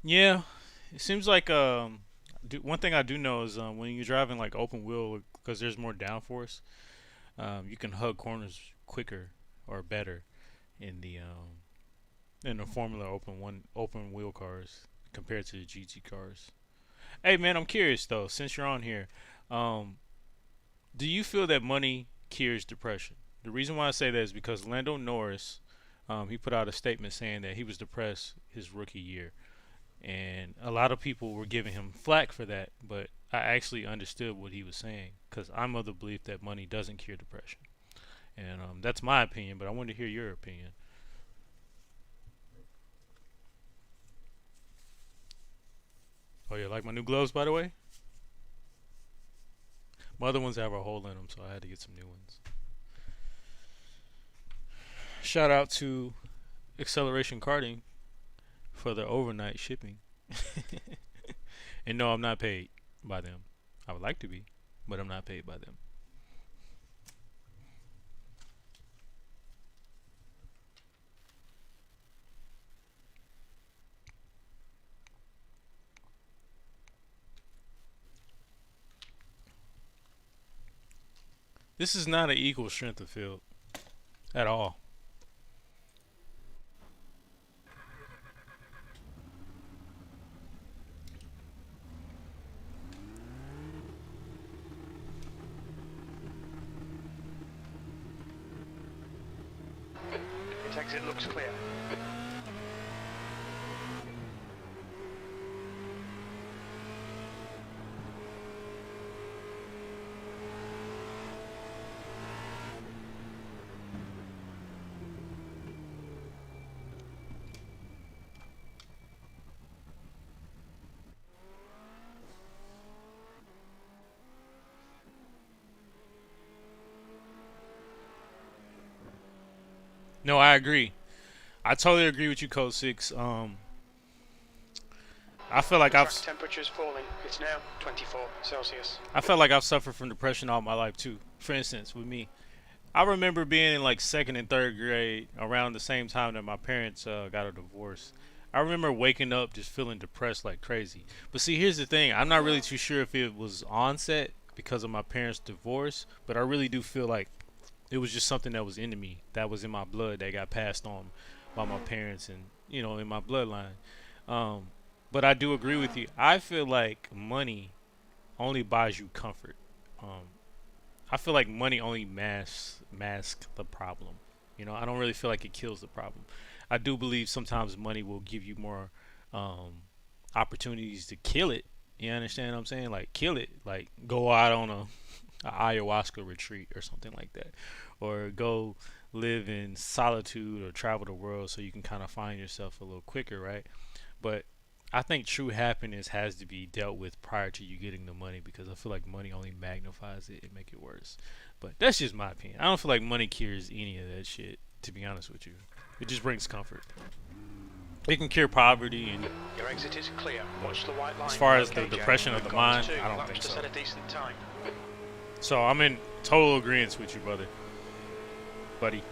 Yeah, it seems like one thing I do know is when you're driving like open wheel because there's more downforce, you can hug corners quicker or better in the Formula open wheel cars compared to the GT cars. Hey man, I'm curious though, since you're on here, um, do you feel that money cures depression? The reason why I say that is because Lando Norris, he put out a statement saying that he was depressed his rookie year, and a lot of people were giving him flack for that, but I actually understood what he was saying because I'm of the belief that money doesn't cure depression, and that's my opinion. But I wanted to hear your opinion. Oh yeah, like my new gloves, by the way. My other ones have a hole in them, so I had to get some new ones. Shout out to Acceleration Karting for the overnight shipping. And no, I'm not paid by them. I would like to be, but I'm not paid by them. This is not an equal strength of field at all. Its exit looks clear. No, I agree. I totally agree with you, Code Six. I feel like Track temperature's falling. It's now 24 Celsius. I felt like I've suffered from depression all my life too. For instance, with me, I remember being in like second and third grade around the same time that my parents got a divorce. I remember waking up just feeling depressed like crazy. But see, here's the thing. I'm not really too sure if it was onset because of my parents' divorce, but I really do feel like it was just something that was into me, that was in my blood, that got passed on by my parents and, in my bloodline. Um, but I do agree with you. I feel like money only buys you comfort. Um, I feel like money only mask the problem. I don't really feel like it kills the problem. I do believe sometimes money will give you more um, opportunities to kill it You understand what I'm saying? Like kill it. Like go out on a ayahuasca retreat or something like that, or go live in solitude or travel the world so you can kind of find yourself a little quicker, right? But I think true happiness has to be dealt with prior to you getting the money, because I feel like money only magnifies it and make it worse. But that's just my opinion. I don't feel like money cures any of that shit, to be honest with you. It just brings comfort. It can cure poverty, and Your exit is clear. Watch the white line. as far as Okay, the Jay, depression of we've the got mind, 2 I don't laps think to so. set a decent time. So I'm in total agreement with you, brother, buddy.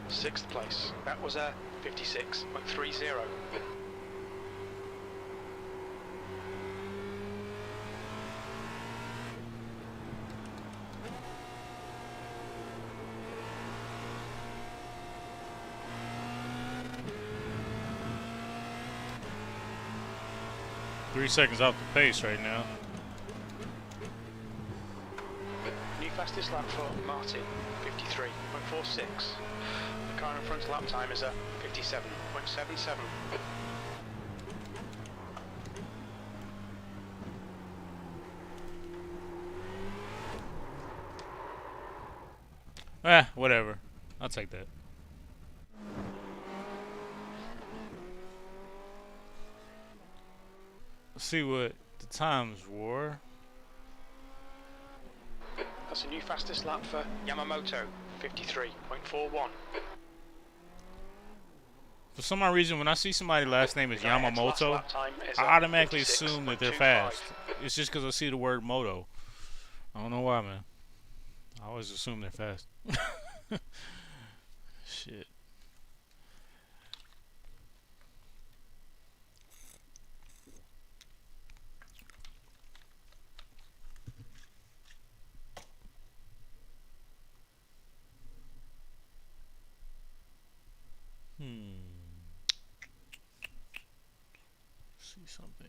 Sixth place. That was a 56.30. 3 seconds off the pace right now. New fastest lap for Martin, 53.46. The car in front's lap time is a 57.77. Whatever. I'll take that. Let's see what the times were. That's a new fastest lap for Yamamoto, 53.41. For some odd reason, when I see somebody's last name is The next last Yamamoto, lap time is I a automatically assume that they're 56.25. fast. It's just because I see the word moto. I don't know why, man. I always assume they're fast. Shit. See something.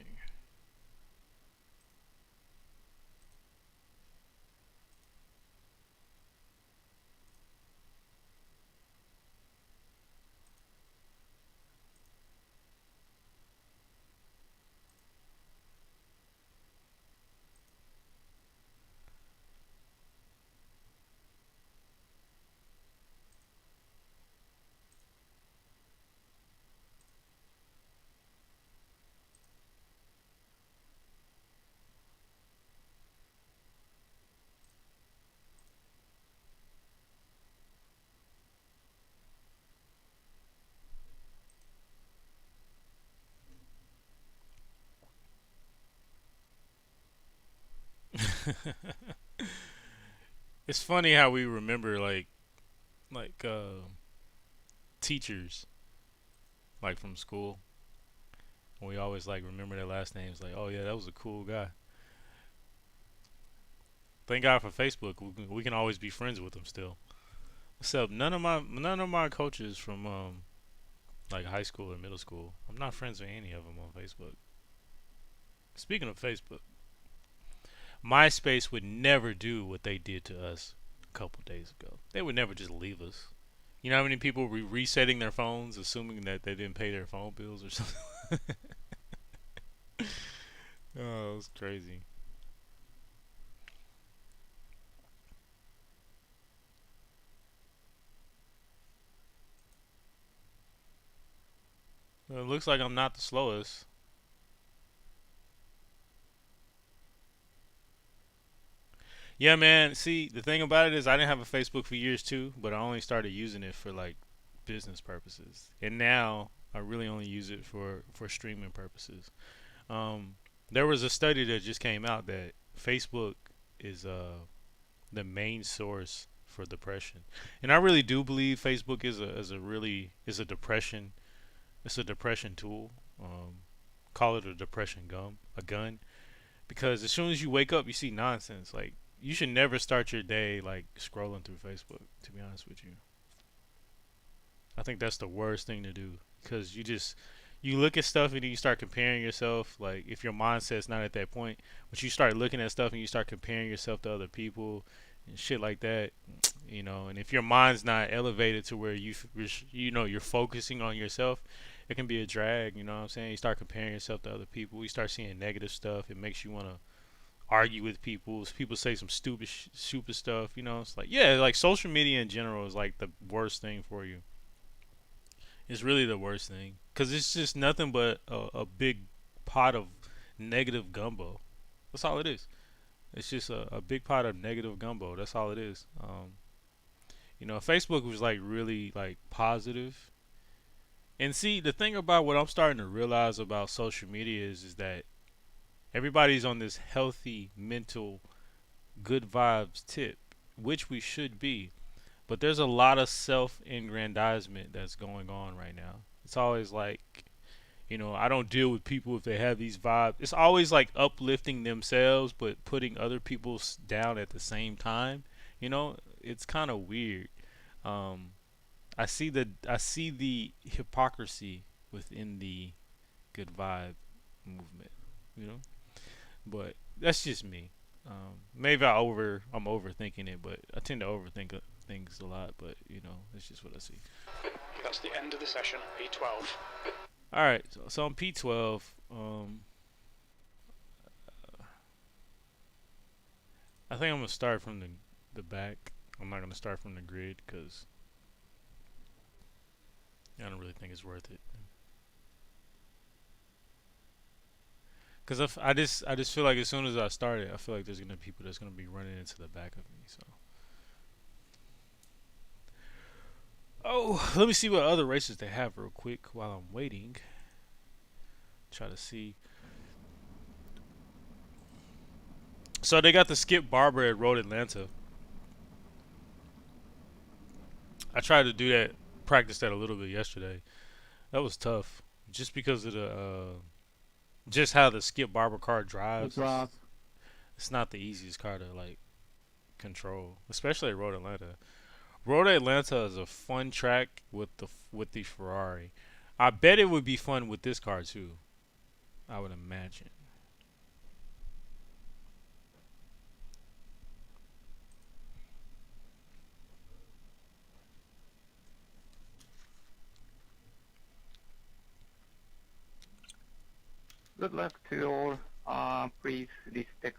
It's funny how we remember like teachers like from school. We always like remember their last names. Like, oh yeah, that was a cool guy. Thank God for Facebook. We can always be friends with them still. Except none of my coaches from like high school or middle school. I'm not friends with any of them on Facebook. Speaking of Facebook, MySpace would never do what they did to us a couple days ago. They would never just leave us. You know how many people were resetting their phones, assuming that they didn't pay their phone bills or something? Oh, it was crazy. Well, it looks like I'm not the slowest. Yeah, man. See, the thing about it is, I didn't have a Facebook for years too, but I only started using it for like business purposes, and now I really only use it for streaming purposes. Um, there was a study that just came out that Facebook is the main source for depression, and I really do believe Facebook is a depression. It's a depression tool. Call it a depression gun, because as soon as you wake up, you see nonsense. Like, you should never start your day like scrolling through Facebook. To be honest with you, I think that's the worst thing to do, because you look at stuff and then you start comparing yourself. Like, if your mindset's not at that point, but you start looking at stuff and you start comparing yourself to other people and shit like that, and if your mind's not elevated to where you're focusing on yourself, it can be a drag. You know what I'm saying? You start comparing yourself to other people. You start seeing negative stuff. It makes you want to argue with people. People say some stupid stuff. It's like, yeah, like social media in general is like the worst thing for you. It's really the worst thing, because it's just nothing but a big pot of negative gumbo. That's all it is. It's just a big pot of negative gumbo. That's all it is. Facebook was like really like positive. And see, the thing about what I'm starting to realize about social media is that everybody's on this healthy mental good vibes tip, which we should be. But there's a lot of self-aggrandizement that's going on right now. It's always like, I don't deal with people if they have these vibes. It's always like uplifting themselves, but putting other people down at the same time. It's kind of weird. Um, I see the hypocrisy within the good vibe movement. You know, but that's just me. Maybe I'm overthinking it, but I tend to overthink things a lot. But it's just what I see. That's the end of the session, P12. All right, so on P12, I think I'm gonna start from the back. I'm not gonna start from the grid because I don't really think it's worth it. Because I just feel like as soon as I start it, I feel like there's gonna be people that's gonna be running into the back of me. So, oh, let me see what other races they have real quick while I'm waiting. Try to see. So they got the Skip Barber at Road Atlanta. I tried to do that, practice that a little bit yesterday. That was tough, just because of just how the Skip Barber car drives. It's not the easiest car to like control, especially at Road Atlanta. Road Atlanta is a fun track with the Ferrari. I bet it would be fun with this car too. I would imagine. Good luck to your please detect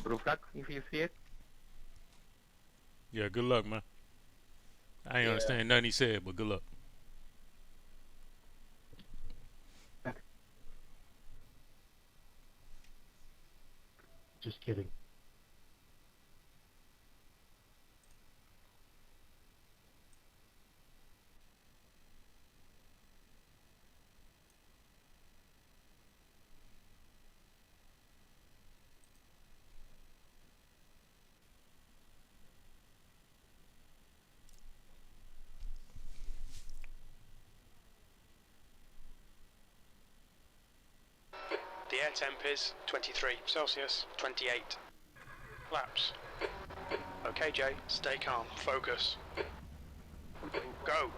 blue flag if you see it. Yeah, good luck, man. I ain't Yeah. understand nothing he said, but good luck. Just kidding. temp is 23 Celsius, 28 laps. Okay, Jay, stay calm, focus. Go.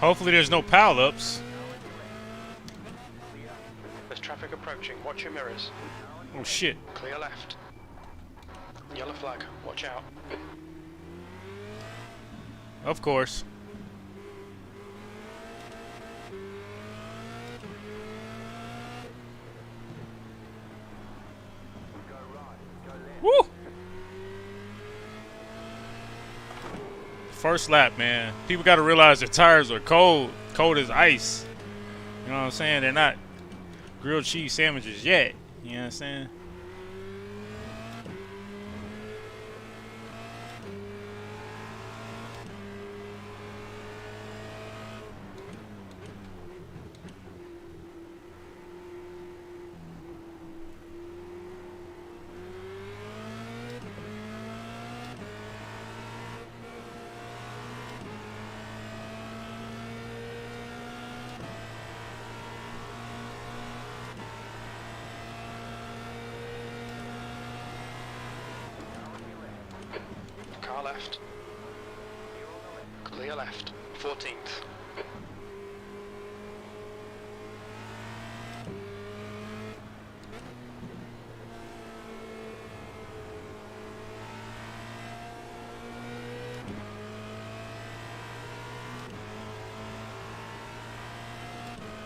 Hopefully there's no pileups. There's traffic approaching, watch your mirrors. Oh shit. Clear left. Yellow flag, watch out. Of course. Woo! First lap, man. People got to realize their tires are cold. Cold as ice. You know what I'm saying? They're not grilled cheese sandwiches yet. You know what I'm saying? Car left. Clear left. 14th.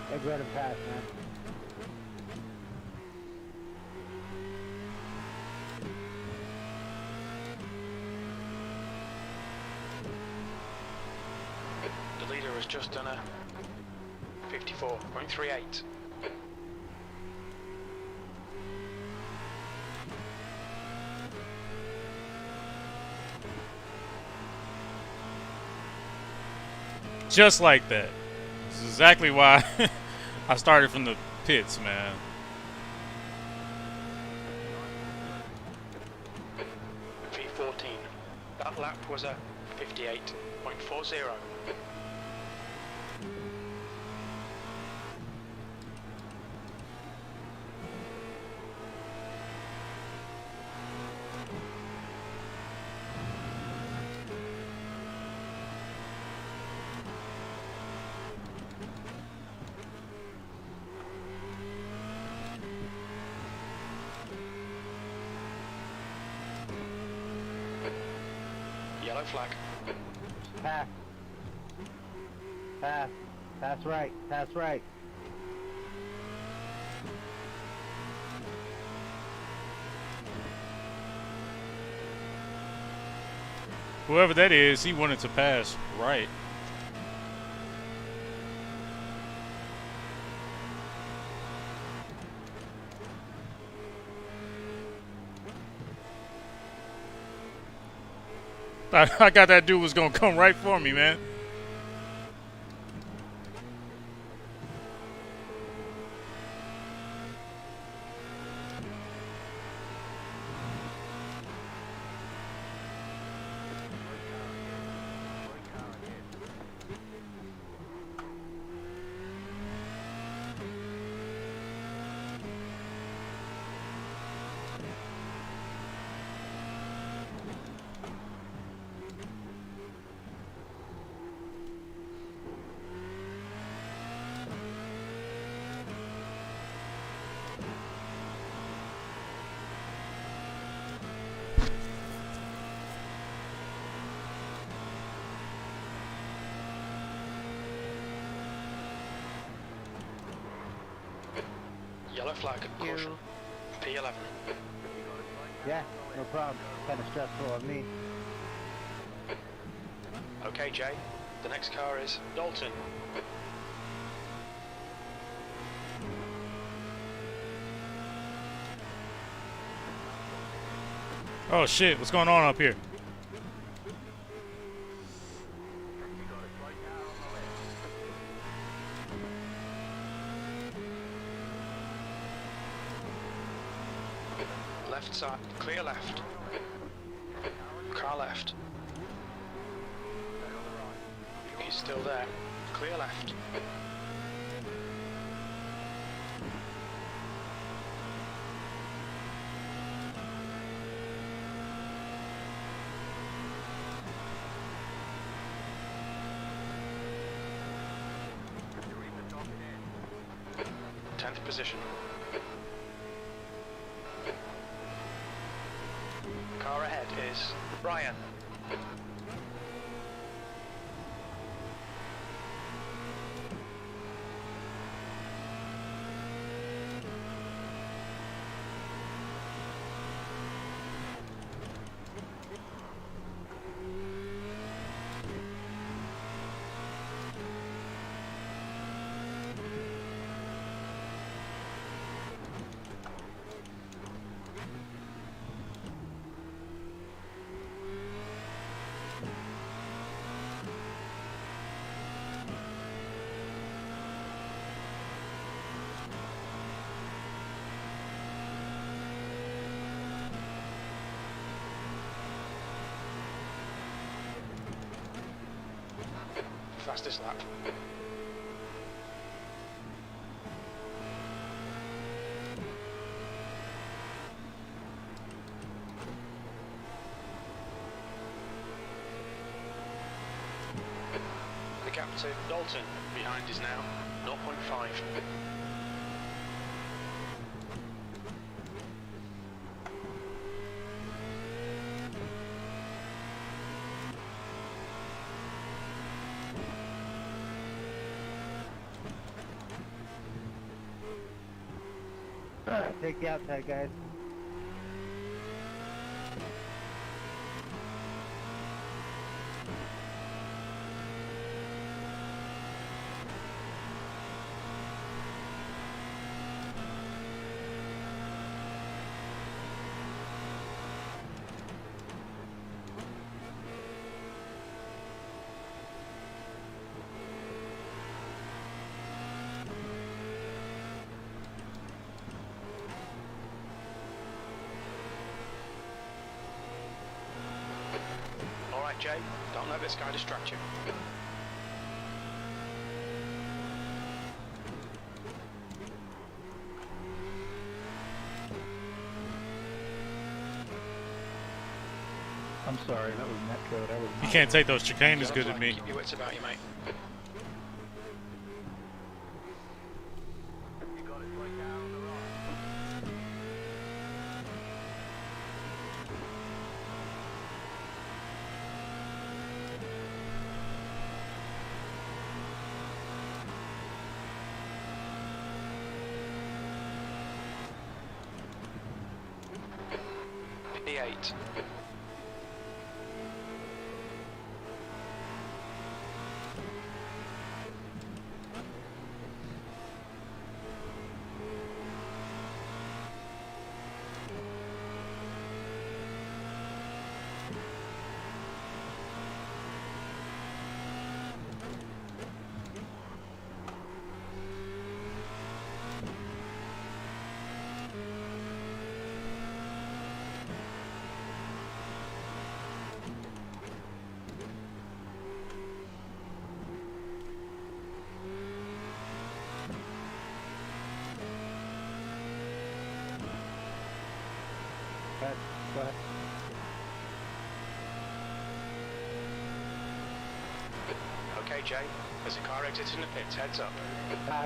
Hey, go ahead and pass, man. The leader has just done a 54.38. Just like that. This is exactly why I started from the pits, man. V14. That lap was a 58.40. Yellow flag. Pass. Pass. Pass right. Pass right. Whoever that is, he wanted to pass right. I got that dude was gonna come right for me, man. Yellow flag. Caution. P11. Yeah, no problem. Kind of stressful on me. Okay, Jay. The next car is Dalton. Oh shit, what's going on up here? Left side. Clear left. car left. He's still there. Clear left. Tenth position. Car ahead is Brian. Fastest lap. The gap to Dalton behind is now 0.5. Take the outside, guys. Alright Jay, don't let this guy distract you. I'm sorry, that was netcode. I was. You can't take those chicanes as Get good up as line, me. Keep your wits about you, mate. P8. Go ahead. Okay Jay, there's a car exiting the pits, heads up.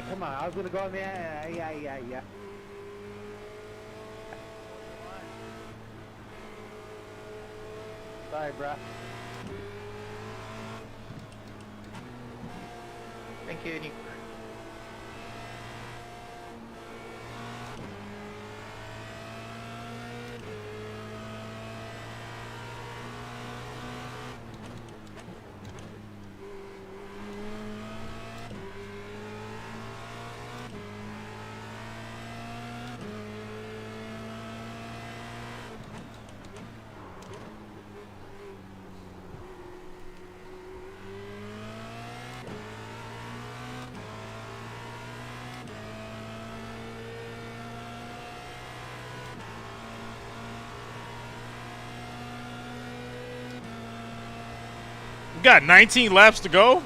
Come on, I was gonna go on the yeah. Sorry, bruh. Thank you, Nick. We got 19 laps to go.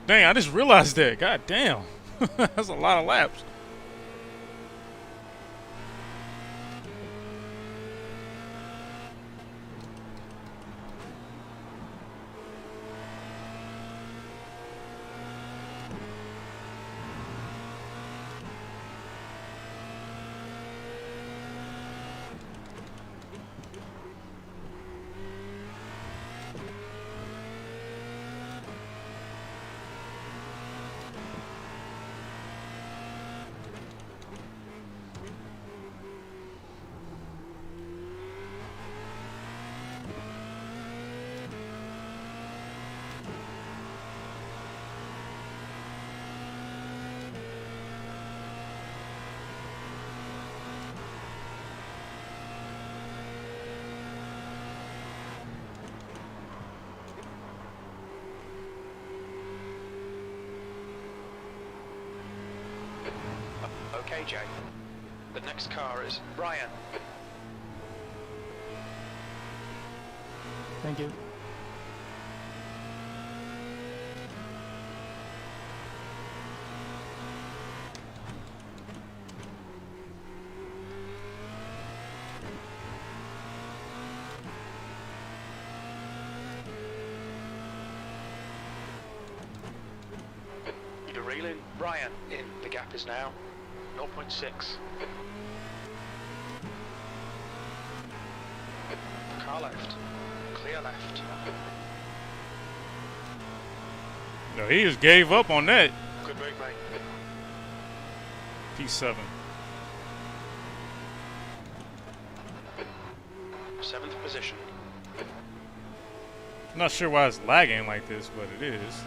Dang, I just realized that. God damn. That's a lot of laps. Okay, Jay. The next car is Ryan. Thank you. You're reeling Ryan in. The gap is now 0.6. Car left. Clear left. No, he just gave up on that. Good move, mate. P7. 7th position. I'm not sure why it's lagging like this, but it is.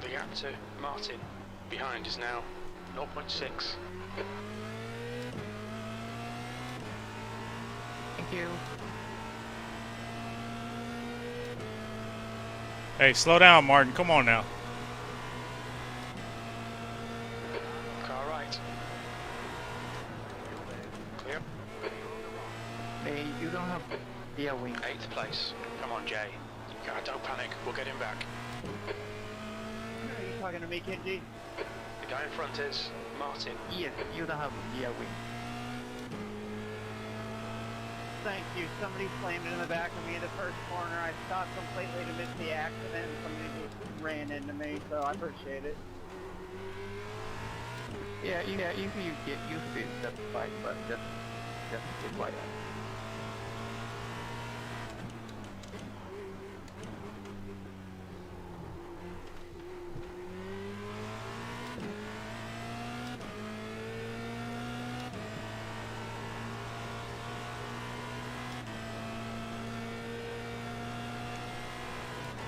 The gap to Martin behind is now 0.6. Thank you. Hey, slow down, Martin. Come on now. Car right. Clear. Hey, you don't have rear wing. 8th place. Come on, Jay. Don't panic. We'll get him back. Are you talking to me, Kenji? The guy in front is Martin. Yes, you don't have rear wing. Thank you. Somebody slammed in the back of me in the first corner. I stopped completely to miss the accident, and somebody just ran into me, so I appreciate it. Yeah, if you get used to it, that's fine, but just be quiet.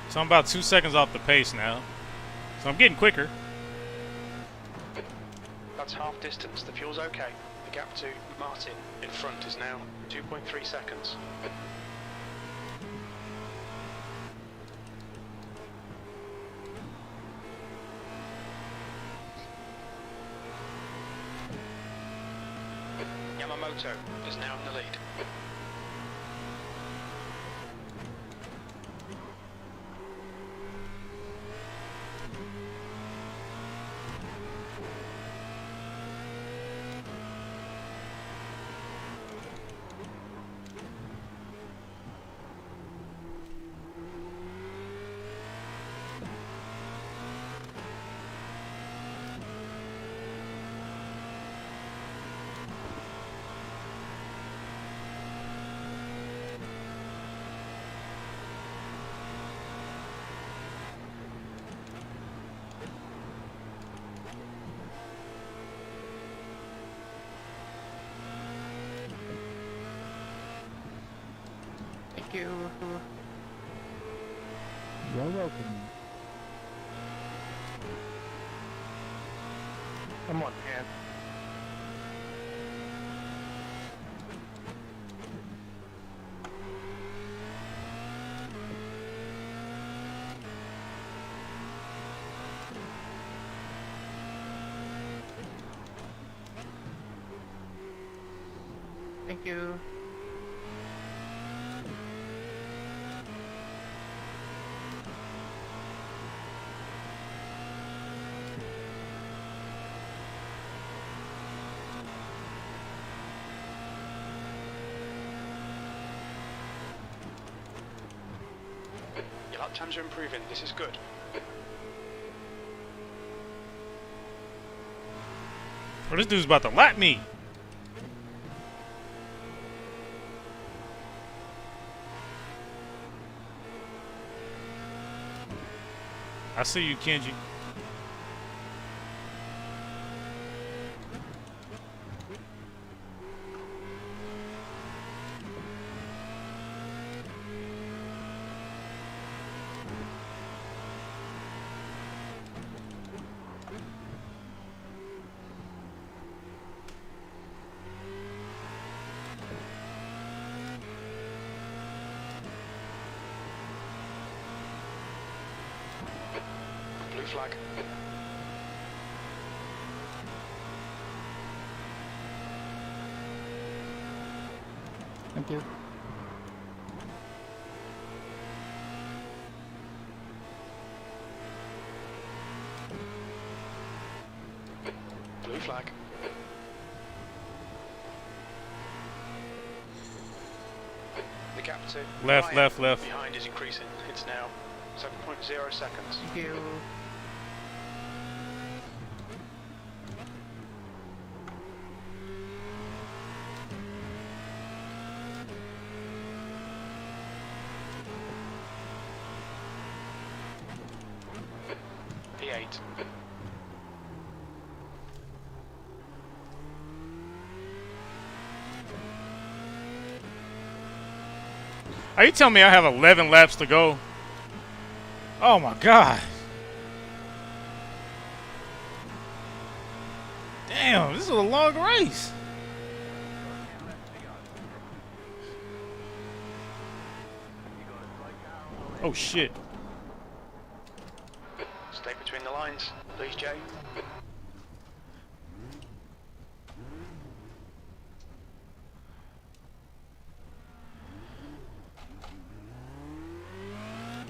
So I'm about 2 seconds off the pace now. So I'm getting quicker. That's half distance. The fuel's okay. The gap to Martin in front is now 2.3 seconds. Yamamoto is now in the lead. Thank you. You're welcome. I'm on hand. Thank you. Your lap times are improving. This is good. Oh, this dude's about to lap me. I see you, Kenji. Blue flag. Thank you. Blue flag. The gap to Left, Ryan left, left. behind is increasing. It's now 7.0 seconds. Thank you. P8. Are you telling me I have 11 laps to go? Oh my god. Damn, this is a long race. Oh shit. Stay between the lines, please, Jay.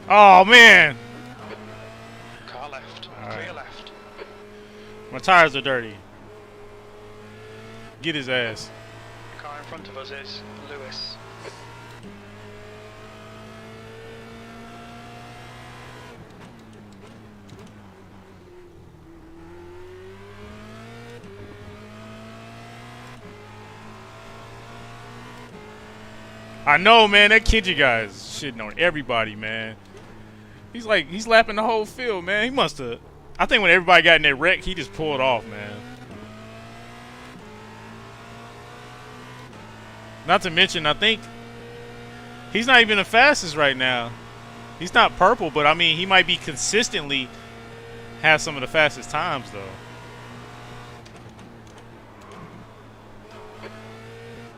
Oh man. Car left. Alright. Clear left. My tires are dirty. Get his ass. The car in front of us is Lewis. I know, man. That Kenji guy is shitting on everybody, man. He's lapping the whole field, man. He must have. I think when everybody got in that wreck, he just pulled off, man. Not to mention, I think he's not even the fastest right now. He's not purple, but I mean, he might be consistently have some of the fastest times, though.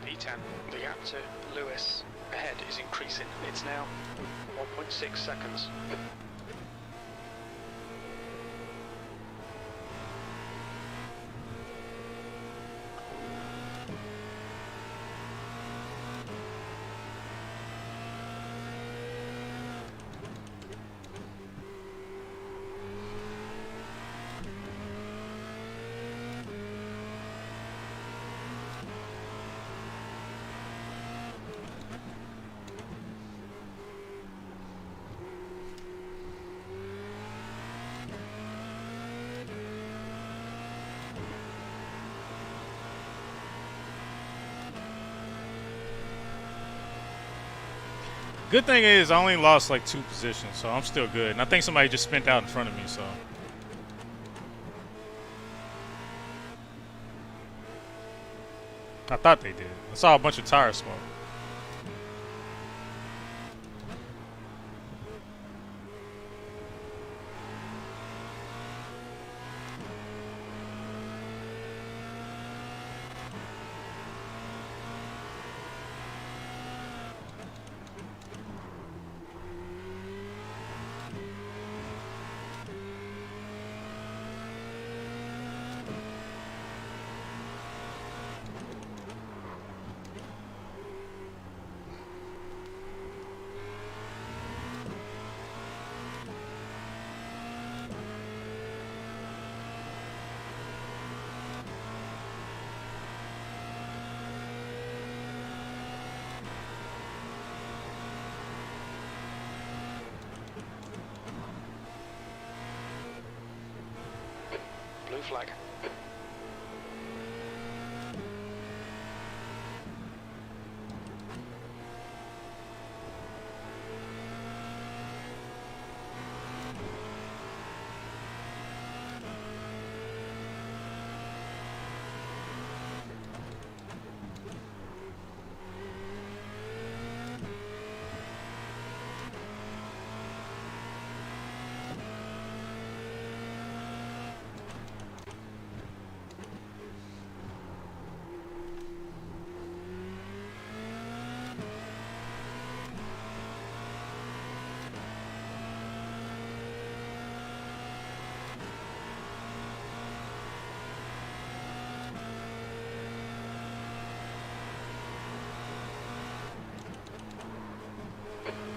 P10. The gap to Lewis ahead is increasing. It's now 1.6 seconds. Good thing is I only lost like 2 positions, so I'm still good. And I think somebody just spent out in front of me, so. I thought they did. I saw a bunch of tire smoke. blue flag.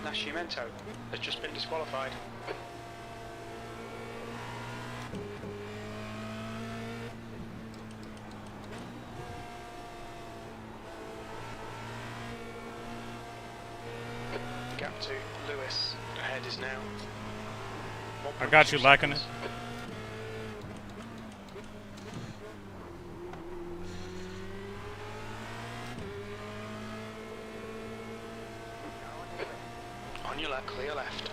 Nascimento has just been disqualified. The gap to Lewis ahead is now. I got you, liking it. On your left, clear left.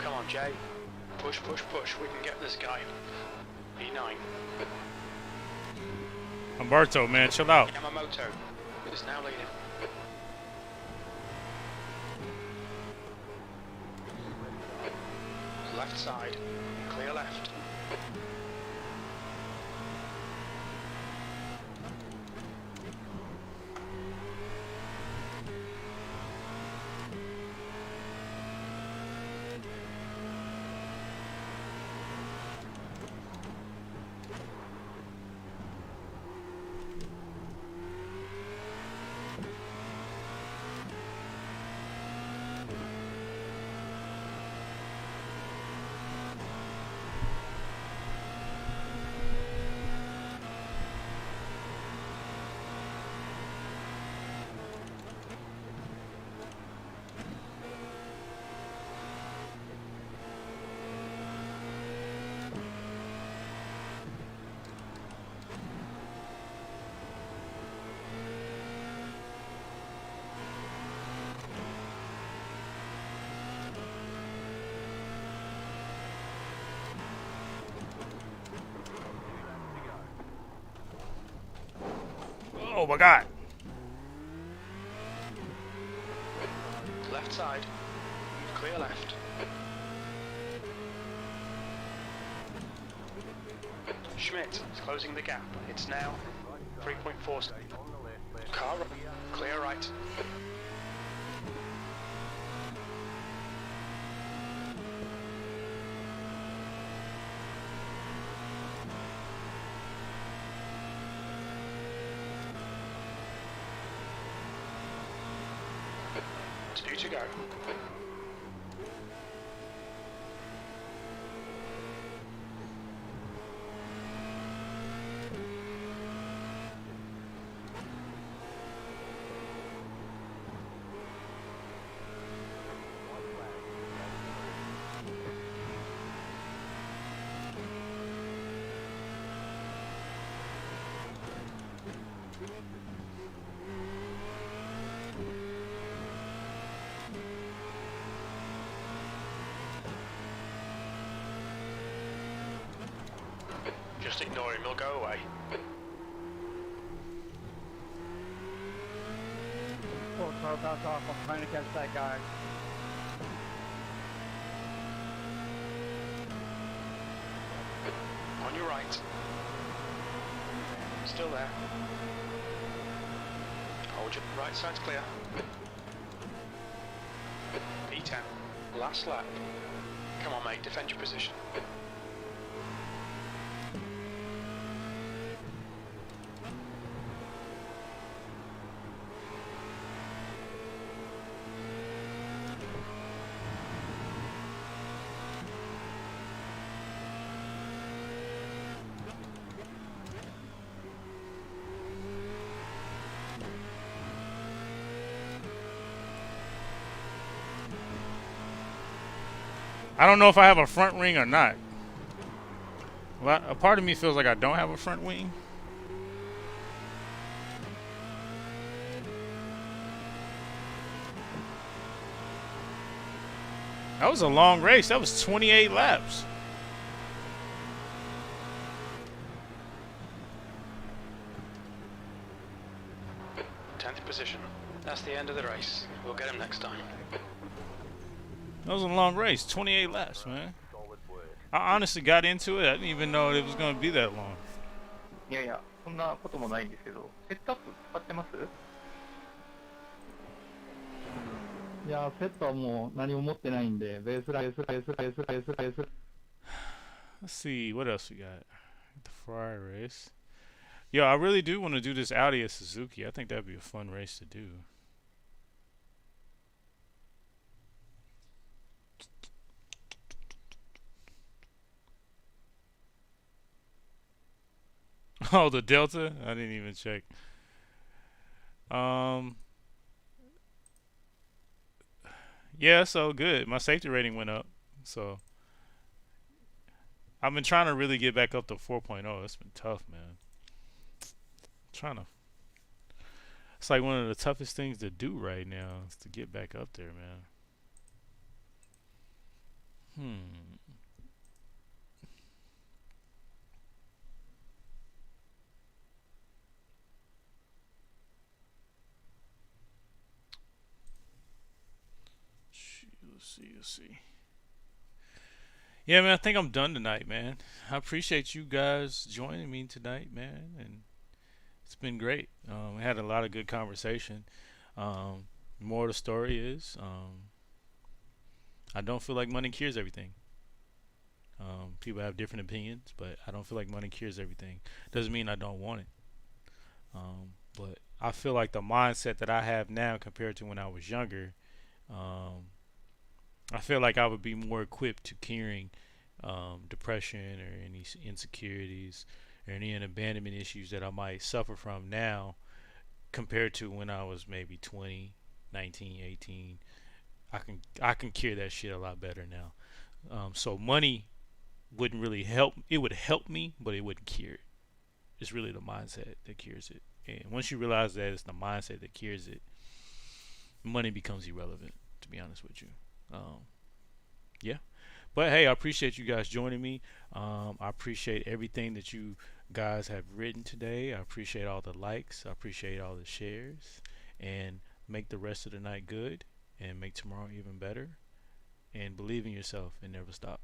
Come on, Jay. Push, push, push. We can get this guy. E9. Humberto, man, chill out. Yamamoto is now leading. Left side. Clear left. Oh my God. Left side. Clear left. Schmidt is closing the gap. It's now 3.4. Car clear right. Two to go. Just ignore him, he'll go away. Full car bounce off. I'm trying to catch that guy. On your right. Still there. Hold your right side's clear. P10. Last lap. Come on, mate, defend your position. I don't know if I have a front wing or not. Well, a part of me feels like I don't have a front wing. That was a long race. That was 28 laps. Position. That's the end of the race. We'll get him next time. That was a long race. 28 laps, man. I honestly got into it. I didn't even know it was going to be that long. いやいや、そんなこともないんですけど、セットアップ使ってます？いや、セットはもう何も持ってないんで、ベースライス。 Let's see, what else we got? The Ferrari race. Yo, I really do want to do this Audi at Suzuki. I think that'd be a fun race to do. Oh, the Delta? I didn't even check. Yeah, so good. My safety rating went up. So I've been trying to really get back up to 4.0. It's been tough, man. It's like one of the toughest things to do right now is to get back up there, man. Let's see. Yeah, man, I think I'm done tonight, man. I appreciate you guys joining me tonight, man, and it's been great. We had a lot of good conversation. More of the story is I don't feel like money cures everything. People have different opinions, but I don't feel like money cures everything. Doesn't mean I don't want it. But I feel like the mindset that I have now compared to when I was younger, I feel like I would be more equipped to curing depression or any insecurities or any abandonment issues that I might suffer from now compared to when I was maybe 20, 19, 18. I can cure that shit a lot better now. So money wouldn't really help. It would help me, but it wouldn't cure it. It's really the mindset that cures it. And once you realize that it's the mindset that cures it, money becomes irrelevant, to be honest with you. Yeah. But hey, I appreciate you guys joining me. I appreciate everything that you guys have written today. I appreciate all the likes. I appreciate all the shares. And make the rest of the night good. And make tomorrow even better. And believe in yourself and never stop.